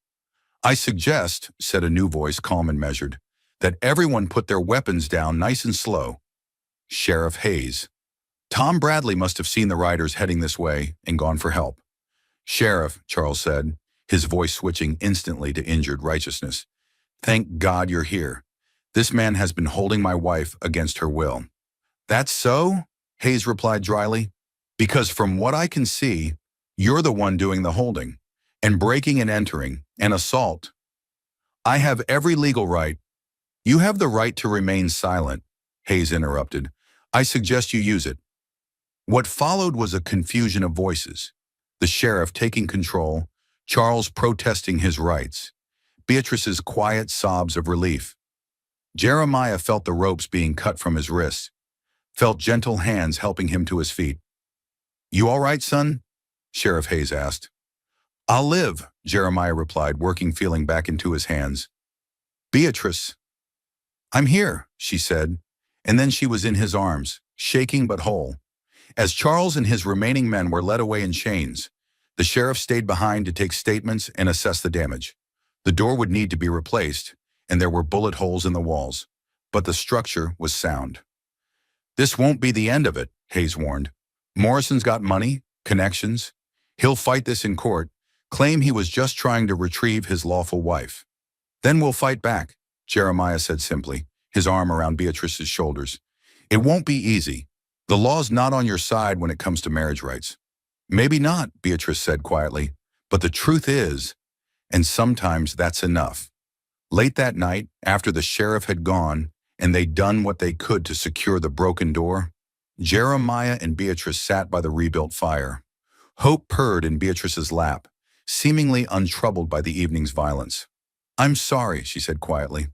"I suggest," said a new voice, calm and measured, that everyone put their weapons down nice and slow. Sheriff Hayes. Tom Bradley must have seen the riders heading this way and gone for help. Sheriff, Charles said, his voice switching instantly to injured righteousness. Thank God you're here. This man has been holding my wife against her will. That's so? Hayes replied dryly. Because from what I can see, you're the one doing the holding, and breaking and entering, and assault. I have every legal right. You have the right to remain silent, Hayes interrupted. I suggest you use it. What followed was a confusion of voices. The sheriff taking control, Charles protesting his rights, Beatrice's quiet sobs of relief. Jeremiah felt the ropes being cut from his wrists, felt gentle hands helping him to his feet. You all right, son? Sheriff Hayes asked. I'll live, Jeremiah replied, working feeling back into his hands. Beatrice. I'm here, she said, and then she was in his arms, shaking but whole. As Charles and his remaining men were led away in chains, the sheriff stayed behind to take statements and assess the damage. The door would need to be replaced, and there were bullet holes in the walls, but the structure was sound. This won't be the end of it, Hayes warned. Morrison's got money, connections. He'll fight this in court, claim he was just trying to retrieve his lawful wife. Then we'll fight back, Jeremiah said simply, his arm around Beatrice's shoulders. It won't be easy. The law's not on your side when it comes to marriage rights. Maybe not, Beatrice said quietly, but the truth is, and sometimes that's enough. Late that night, after the sheriff had gone and they'd done what they could to secure the broken door, Jeremiah and Beatrice sat by the rebuilt fire. Hope purred in Beatrice's lap, seemingly untroubled by the evening's violence. I'm sorry, she said quietly.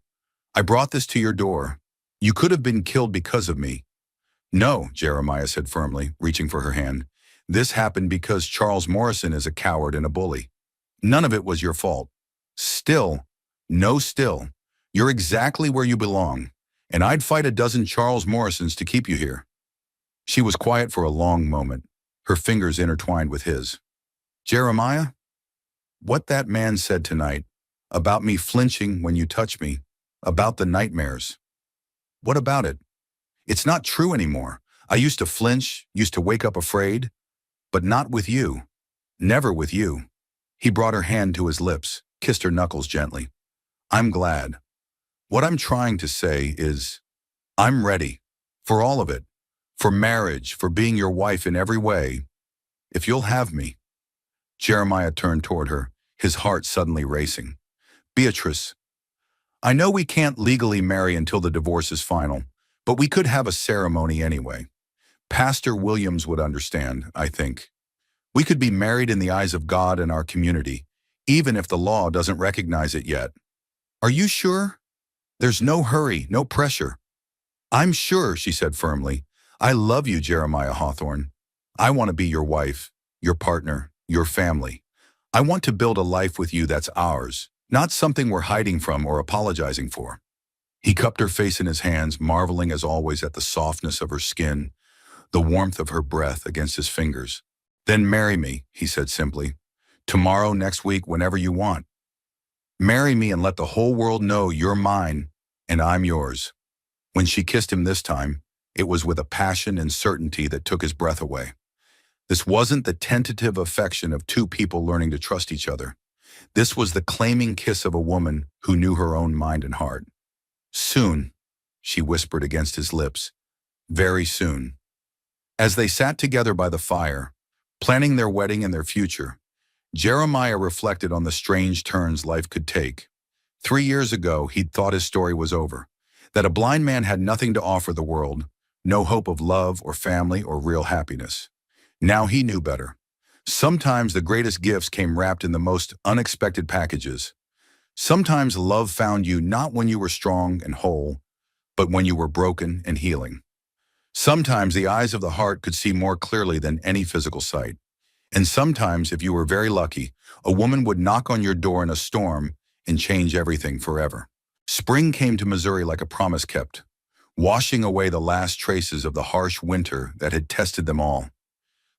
I brought this to your door. You could have been killed because of me. No, Jeremiah said firmly, reaching for her hand. This happened because Charles Morrison is a coward and a bully. None of it was your fault. Still, you're exactly where you belong, and I'd fight a dozen Charles Morrisons to keep you here. She was quiet for a long moment, her fingers intertwined with his. Jeremiah, what that man said tonight, about me flinching when you touch me, about the nightmares. What about it? It's not true anymore. I used to flinch, used to wake up afraid, but not with you. Never with you. He brought her hand to his lips, kissed her knuckles gently. I'm glad. What I'm trying to say is, I'm ready. For all of it. For marriage, for being your wife in every way. If you'll have me. Jeremiah turned toward her, his heart suddenly racing. Beatrice, I know we can't legally marry until the divorce is final, but we could have a ceremony anyway. Pastor Williams would understand, I think. We could be married in the eyes of God and our community, even if the law doesn't recognize it yet. Are you sure? There's no hurry, no pressure. I'm sure, she said firmly. I love you, Jeremiah Hawthorne. I want to be your wife, your partner, your family. I want to build a life with you that's ours, not something we're hiding from or apologizing for. He cupped her face in his hands, marveling as always at the softness of her skin, the warmth of her breath against his fingers. Then marry me, he said simply. Tomorrow, next week, whenever you want. Marry me and let the whole world know you're mine and I'm yours. When she kissed him this time, it was with a passion and certainty that took his breath away. This wasn't the tentative affection of two people learning to trust each other. This was the claiming kiss of a woman who knew her own mind and heart. Soon, she whispered against his lips. Very soon. As they sat together by the fire, planning their wedding and their future, Jeremiah reflected on the strange turns life could take. 3 years ago, he'd thought his story was over, that a blind man had nothing to offer the world, no hope of love or family or real happiness. Now he knew better. Sometimes the greatest gifts came wrapped in the most unexpected packages. Sometimes love found you not when you were strong and whole, but when you were broken and healing. Sometimes the eyes of the heart could see more clearly than any physical sight. And sometimes, if you were very lucky, a woman would knock on your door in a storm and change everything forever. Spring came to Missouri like a promise kept, washing away the last traces of the harsh winter that had tested them all.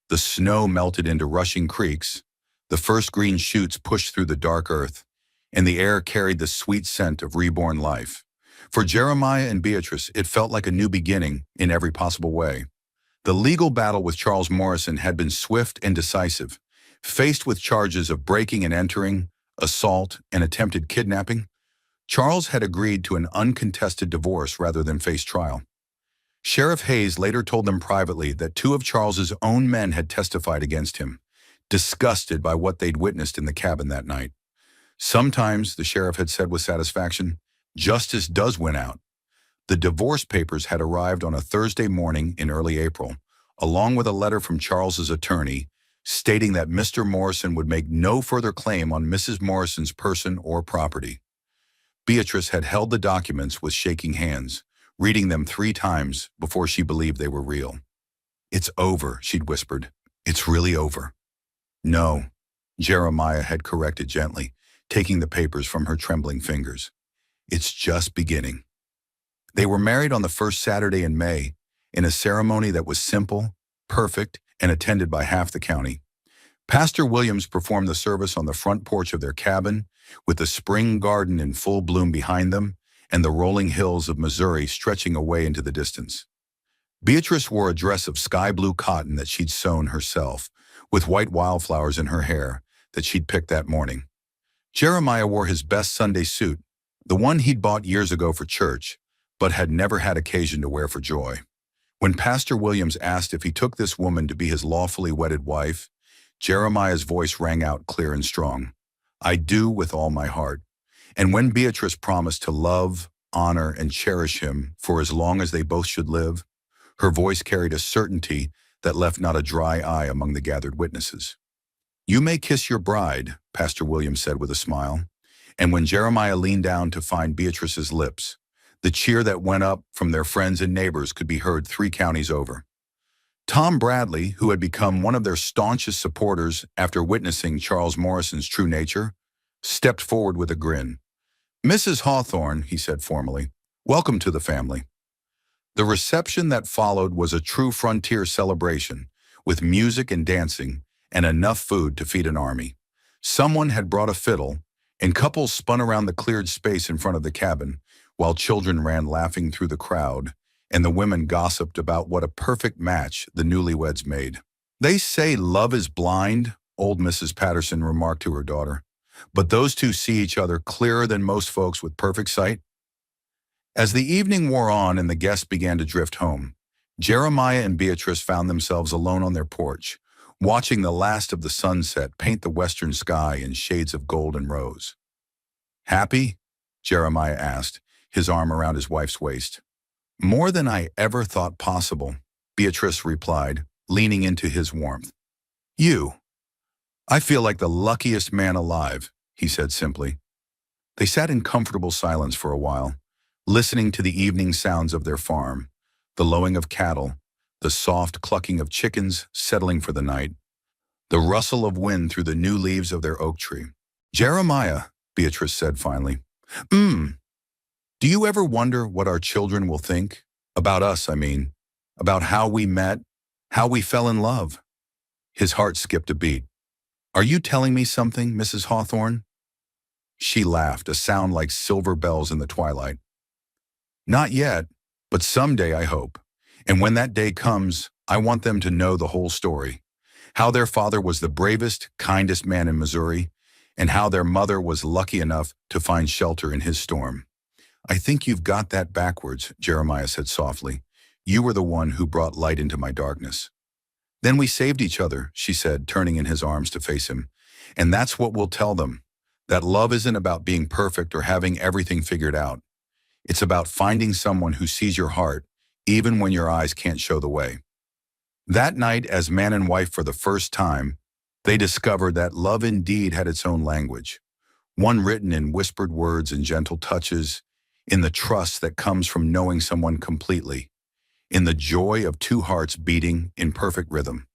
The snow melted into rushing creeks, the first green shoots pushed through the dark earth, and the air carried the sweet scent of reborn life. For Jeremiah and Beatrice, it felt like a new beginning in every possible way. The legal battle with Charles Morrison had been swift and decisive. Faced with charges of breaking and entering, assault, and attempted kidnapping, Charles had agreed to an uncontested divorce rather than face trial. Sheriff Hayes later told them privately that two of Charles's own men had testified against him, disgusted by what they'd witnessed in the cabin that night. Sometimes, the sheriff had said with satisfaction, justice does win out. The divorce papers had arrived on a Thursday morning in early April, along with a letter from Charles's attorney stating that Mr. Morrison would make no further claim on Mrs. Morrison's person or property. Beatrice had held the documents with shaking hands, reading them 3 times before she believed they were real. "It's over," she'd whispered. "It's really over." "No," Jeremiah had corrected gently, taking the papers from her trembling fingers. "It's just beginning." They were married on the first Saturday in May, in a ceremony that was simple, perfect, and attended by half the county. Pastor Williams performed the service on the front porch of their cabin, with the spring garden in full bloom behind them and the rolling hills of Missouri stretching away into the distance. Beatrice wore a dress of sky blue cotton that she'd sewn herself, with white wildflowers in her hair that she'd picked that morning. Jeremiah wore his best Sunday suit, the one he'd bought years ago for church, but had never had occasion to wear for joy. When Pastor Williams asked if he took this woman to be his lawfully wedded wife, Jeremiah's voice rang out clear and strong. "I do with all my heart." And when Beatrice promised to love, honor, and cherish him for as long as they both should live, her voice carried a certainty that left not a dry eye among the gathered witnesses. "You may kiss your bride," Pastor Williams said with a smile. And when Jeremiah leaned down to find Beatrice's lips, the cheer that went up from their friends and neighbors could be heard 3 counties over. Tom Bradley, who had become one of their staunchest supporters after witnessing Charles Morrison's true nature, stepped forward with a grin. "Mrs. Hawthorne," he said formally, "welcome to the family." The reception that followed was a true frontier celebration, with music and dancing, and enough food to feed an army. Someone had brought a fiddle, and couples spun around the cleared space in front of the cabin, while children ran laughing through the crowd, and the women gossiped about what a perfect match the newlyweds made. "They say love is blind," old Mrs. Patterson remarked to her daughter, "but those two see each other clearer than most folks with perfect sight." As the evening wore on and the guests began to drift home, Jeremiah and Beatrice found themselves alone on their porch, watching the last of the sunset paint the western sky in shades of gold and rose. "Happy?" Jeremiah asked, his arm around his wife's waist. "More than I ever thought possible," Beatrice replied, leaning into his warmth. I feel like the luckiest man alive," he said simply. They sat in comfortable silence for a while, listening to the evening sounds of their farm, the lowing of cattle, the soft clucking of chickens settling for the night, the rustle of wind through the new leaves of their oak tree. "Jeremiah," Beatrice said finally, "do you ever wonder what our children will think? About us, I mean. About how we met, how we fell in love?" His heart skipped a beat. "Are you telling me something, Mrs. Hawthorne?" She laughed, a sound like silver bells in the twilight. "Not yet, but someday I hope. And when that day comes, I want them to know the whole story. How their father was the bravest, kindest man in Missouri, and how their mother was lucky enough to find shelter in his storm." "I think you've got that backwards," Jeremiah said softly. "You were the one who brought light into my darkness." "Then we saved each other," she said, turning in his arms to face him. "And that's what we'll tell them, that love isn't about being perfect or having everything figured out. It's about finding someone who sees your heart, even when your eyes can't show the way." That night, as man and wife for the first time, they discovered that love indeed had its own language, one written in whispered words and gentle touches, in the trust that comes from knowing someone completely, in the joy of 2 hearts beating in perfect rhythm.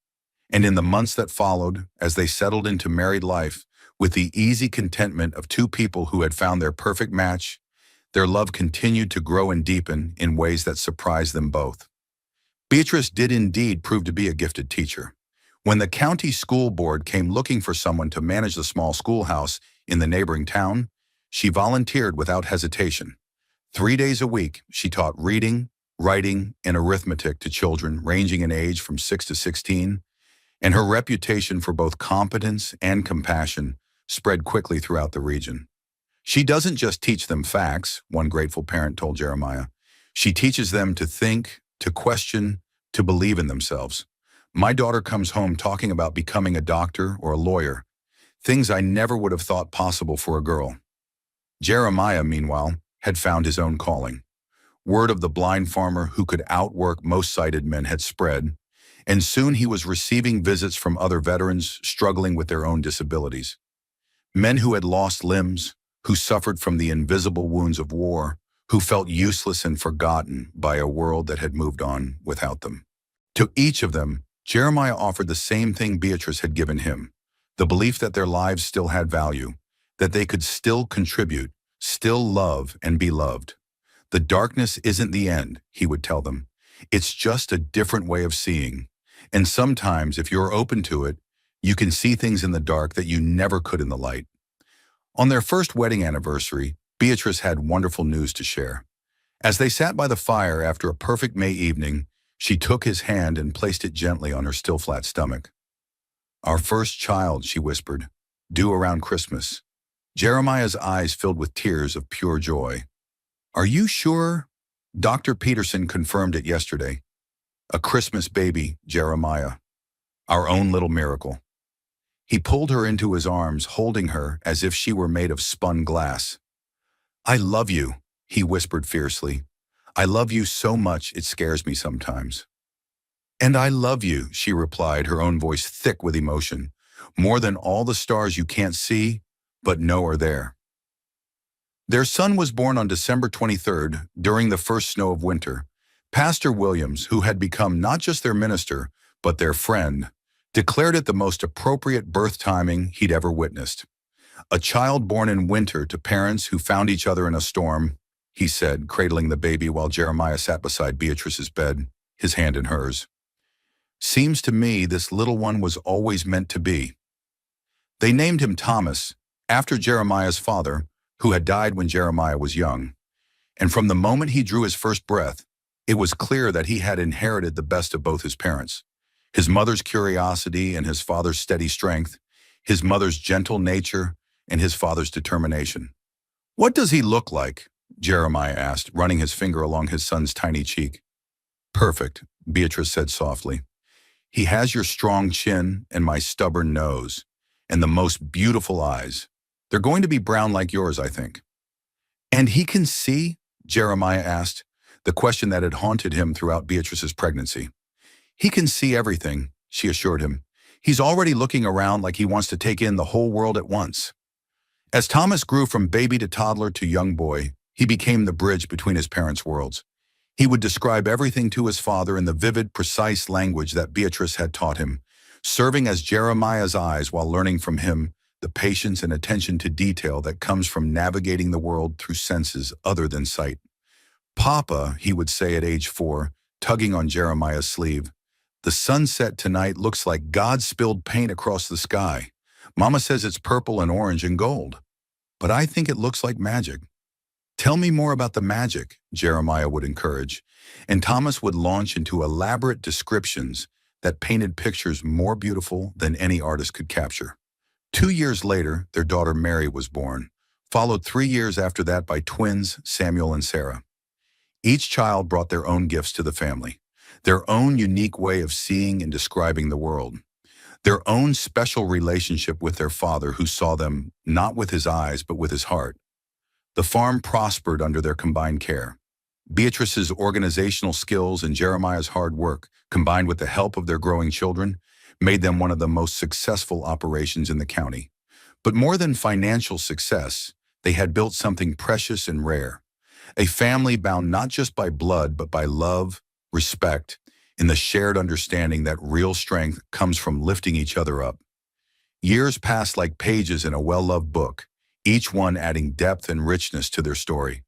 And in the months that followed, as they settled into married life, with the easy contentment of 2 people who had found their perfect match, their love continued to grow and deepen in ways that surprised them both. Beatrice did indeed prove to be a gifted teacher. When the county school board came looking for someone to manage the small schoolhouse in the neighboring town, she volunteered without hesitation. 3 days a week, she taught reading, writing, and arithmetic to children ranging in age from 6 to 16, and her reputation for both competence and compassion spread quickly throughout the region. She doesn't just teach them facts, one grateful parent told Jeremiah. She teaches them to think, to question, to believe in themselves. My daughter comes home talking about becoming a doctor or a lawyer, things I never would have thought possible for a girl. Jeremiah, meanwhile, had found his own calling. Word of the blind farmer who could outwork most sighted men had spread, and soon he was receiving visits from other veterans struggling with their own disabilities. Men who had lost limbs, who suffered from the invisible wounds of war, who felt useless and forgotten by a world that had moved on without them. To each of them, Jeremiah offered the same thing Beatrice had given him, the belief that their lives still had value, that they could still contribute, still love and be loved. The darkness isn't the end, he would tell them. It's just a different way of seeing. And sometimes, if you're open to it, you can see things in the dark that you never could in the light. On their first wedding anniversary, Beatrice had wonderful news to share. As they sat by the fire after a perfect May evening, she took his hand and placed it gently on her still flat stomach. "Our first child," she whispered, "due around Christmas." Jeremiah's eyes filled with tears of pure joy. "Are you sure?" Dr. Peterson confirmed it yesterday. "A Christmas baby, Jeremiah. Our own little miracle." He pulled her into his arms, holding her as if she were made of spun glass. "I love you," he whispered fiercely. "I love you so much it scares me sometimes." "And I love you," she replied, her own voice thick with emotion, "more than all the stars you can't see, but know are there." Their son was born on December 23rd, during the first snow of winter. Pastor Williams, who had become not just their minister, but their friend, declared it the most appropriate birth timing he'd ever witnessed. "A child born in winter to parents who found each other in a storm," he said, cradling the baby while Jeremiah sat beside Beatrice's bed, his hand in hers. "Seems to me this little one was always meant to be." They named him Thomas, after Jeremiah's father, who had died when Jeremiah was young. And from the moment he drew his first breath, it was clear that he had inherited the best of both his parents. His mother's curiosity and his father's steady strength, his mother's gentle nature and his father's determination. "What does he look like?" Jeremiah asked, running his finger along his son's tiny cheek. "Perfect," Beatrice said softly. "He has your strong chin and my stubborn nose, and the most beautiful eyes. They're going to be brown like yours, I think." "And he can see?" Jeremiah asked, the question that had haunted him throughout Beatrice's pregnancy. "He can see everything," she assured him. "He's already looking around like he wants to take in the whole world at once." As Thomas grew from baby to toddler to young boy, he became the bridge between his parents' worlds. He would describe everything to his father in the vivid, precise language that Beatrice had taught him, serving as Jeremiah's eyes while learning from him the patience and attention to detail that comes from navigating the world through senses other than sight. "Papa," he would say at age 4, tugging on Jeremiah's sleeve, "the sunset tonight looks like God spilled paint across the sky. Mama says it's purple and orange and gold, but I think it looks like magic." "Tell me more about the magic," Jeremiah would encourage, and Thomas would launch into elaborate descriptions that painted pictures more beautiful than any artist could capture. 2 years later, their daughter Mary was born, followed 3 years after that by twins Samuel and Sarah. Each child brought their own gifts to the family, their own unique way of seeing and describing the world, their own special relationship with their father who saw them not with his eyes but with his heart. The farm prospered under their combined care. Beatrice's organizational skills and Jeremiah's hard work, combined with the help of their growing children, made them one of the most successful operations in the county. But more than financial success, they had built something precious and rare. A family bound not just by blood, but by love, respect, and the shared understanding that real strength comes from lifting each other up. Years passed like pages in a well-loved book, each one adding depth and richness to their story.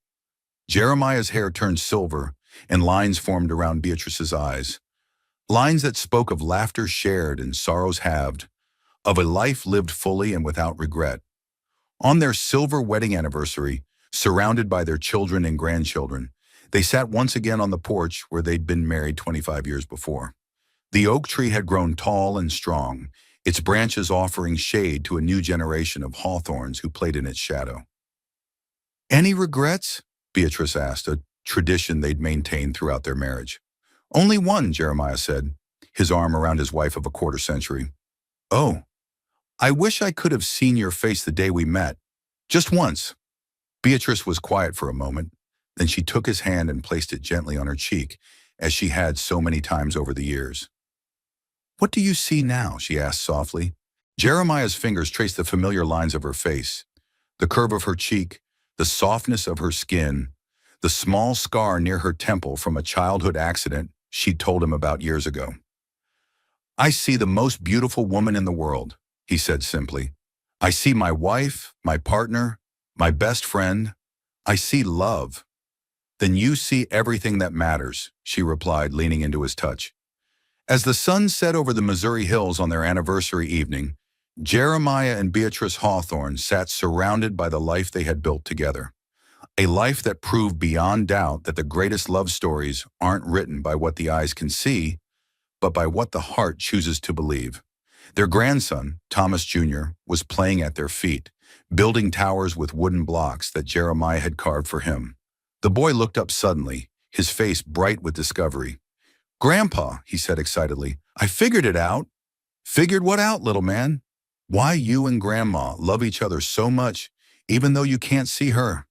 Jeremiah's hair turned silver, and lines formed around Beatrice's eyes. Lines that spoke of laughter shared and sorrows halved, of a life lived fully and without regret. On their silver wedding anniversary, surrounded by their children and grandchildren. They sat once again on the porch where they'd been married 25 years before. The oak tree had grown tall and strong, its branches offering shade to a new generation of hawthorns who played in its shadow. "Any regrets?" Beatrice asked, a tradition they'd maintained throughout their marriage. "Only one," Jeremiah said, his arm around his wife of a quarter century. "Oh, I wish I could have seen your face the day we met. Just once." Beatrice was quiet for a moment. Then she took his hand and placed it gently on her cheek, as she had so many times over the years. "What do you see now?" she asked softly. Jeremiah's fingers traced the familiar lines of her face, the curve of her cheek, the softness of her skin, the small scar near her temple from a childhood accident she'd told him about years ago. "I see the most beautiful woman in the world," he said simply. "I see my wife, my partner, my best friend. I see love." "Then you see everything that matters," she replied, leaning into his touch. As the sun set over the Missouri hills on their anniversary evening, Jeremiah and Beatrice Hawthorne sat surrounded by the life they had built together. A life that proved beyond doubt that the greatest love stories aren't written by what the eyes can see, but by what the heart chooses to believe. Their grandson, Thomas Jr., was playing at their feet, building towers with wooden blocks that Jeremiah had carved for him. The boy looked up suddenly, his face bright with discovery. "Grandpa," he said excitedly, "I figured it out." "Figured what out, little man?" "Why you and Grandma love each other so much, even though you can't see her."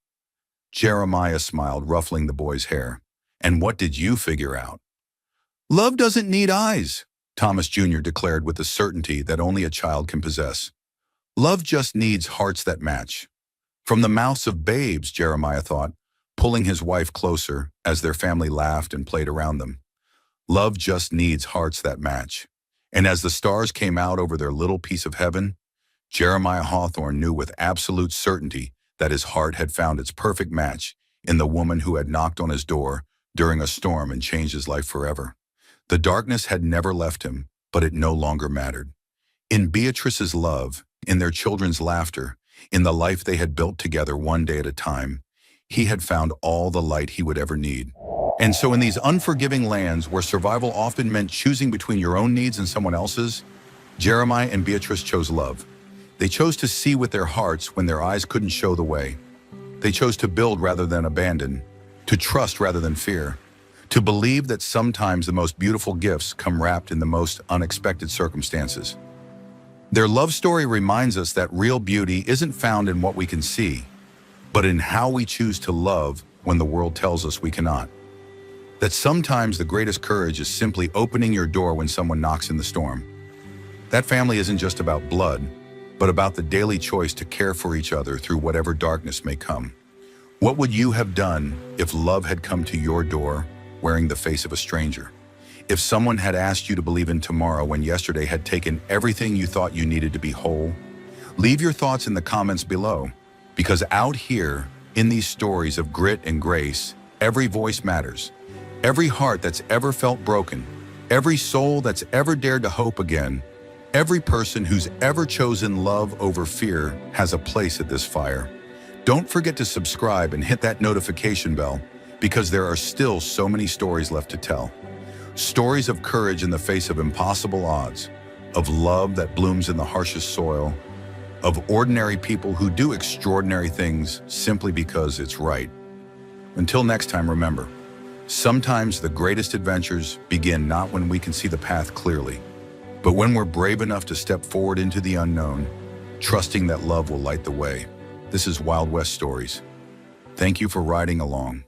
Jeremiah smiled, ruffling the boy's hair. "And what did you figure out?" "Love doesn't need eyes," Thomas Jr. declared with the certainty that only a child can possess. "Love just needs hearts that match." From the mouths of babes, Jeremiah thought, pulling his wife closer as their family laughed and played around them. Love just needs hearts that match. And as the stars came out over their little piece of heaven, Jeremiah Hawthorne knew with absolute certainty that his heart had found its perfect match in the woman who had knocked on his door during a storm and changed his life forever. The darkness had never left him, but it no longer mattered. In Beatrice's love, in their children's laughter, in the life they had built together one day at a time, he had found all the light he would ever need. And so in these unforgiving lands where survival often meant choosing between your own needs and someone else's, Jeremiah and Beatrice chose love. They chose to see with their hearts when their eyes couldn't show the way. They chose to build rather than abandon, to trust rather than fear, to believe that sometimes the most beautiful gifts come wrapped in the most unexpected circumstances. Their love story reminds us that real beauty isn't found in what we can see, but in how we choose to love when the world tells us we cannot. That sometimes the greatest courage is simply opening your door when someone knocks in the storm. That family isn't just about blood, but about the daily choice to care for each other through whatever darkness may come. What would you have done if love had come to your door wearing the face of a stranger? If someone had asked you to believe in tomorrow when yesterday had taken everything you thought you needed to be whole? Leave your thoughts in the comments below, because out here, in these stories of grit and grace, every voice matters. Every heart that's ever felt broken, every soul that's ever dared to hope again, every person who's ever chosen love over fear has a place at this fire. Don't forget to subscribe and hit that notification bell, because there are still so many stories left to tell. Stories of courage in the face of impossible odds, of love that blooms in the harshest soil, of ordinary people who do extraordinary things simply because it's right. Until next time, remember, sometimes the greatest adventures begin not when we can see the path clearly, but when we're brave enough to step forward into the unknown, trusting that love will light the way. This is Wild West Stories. Thank you for riding along.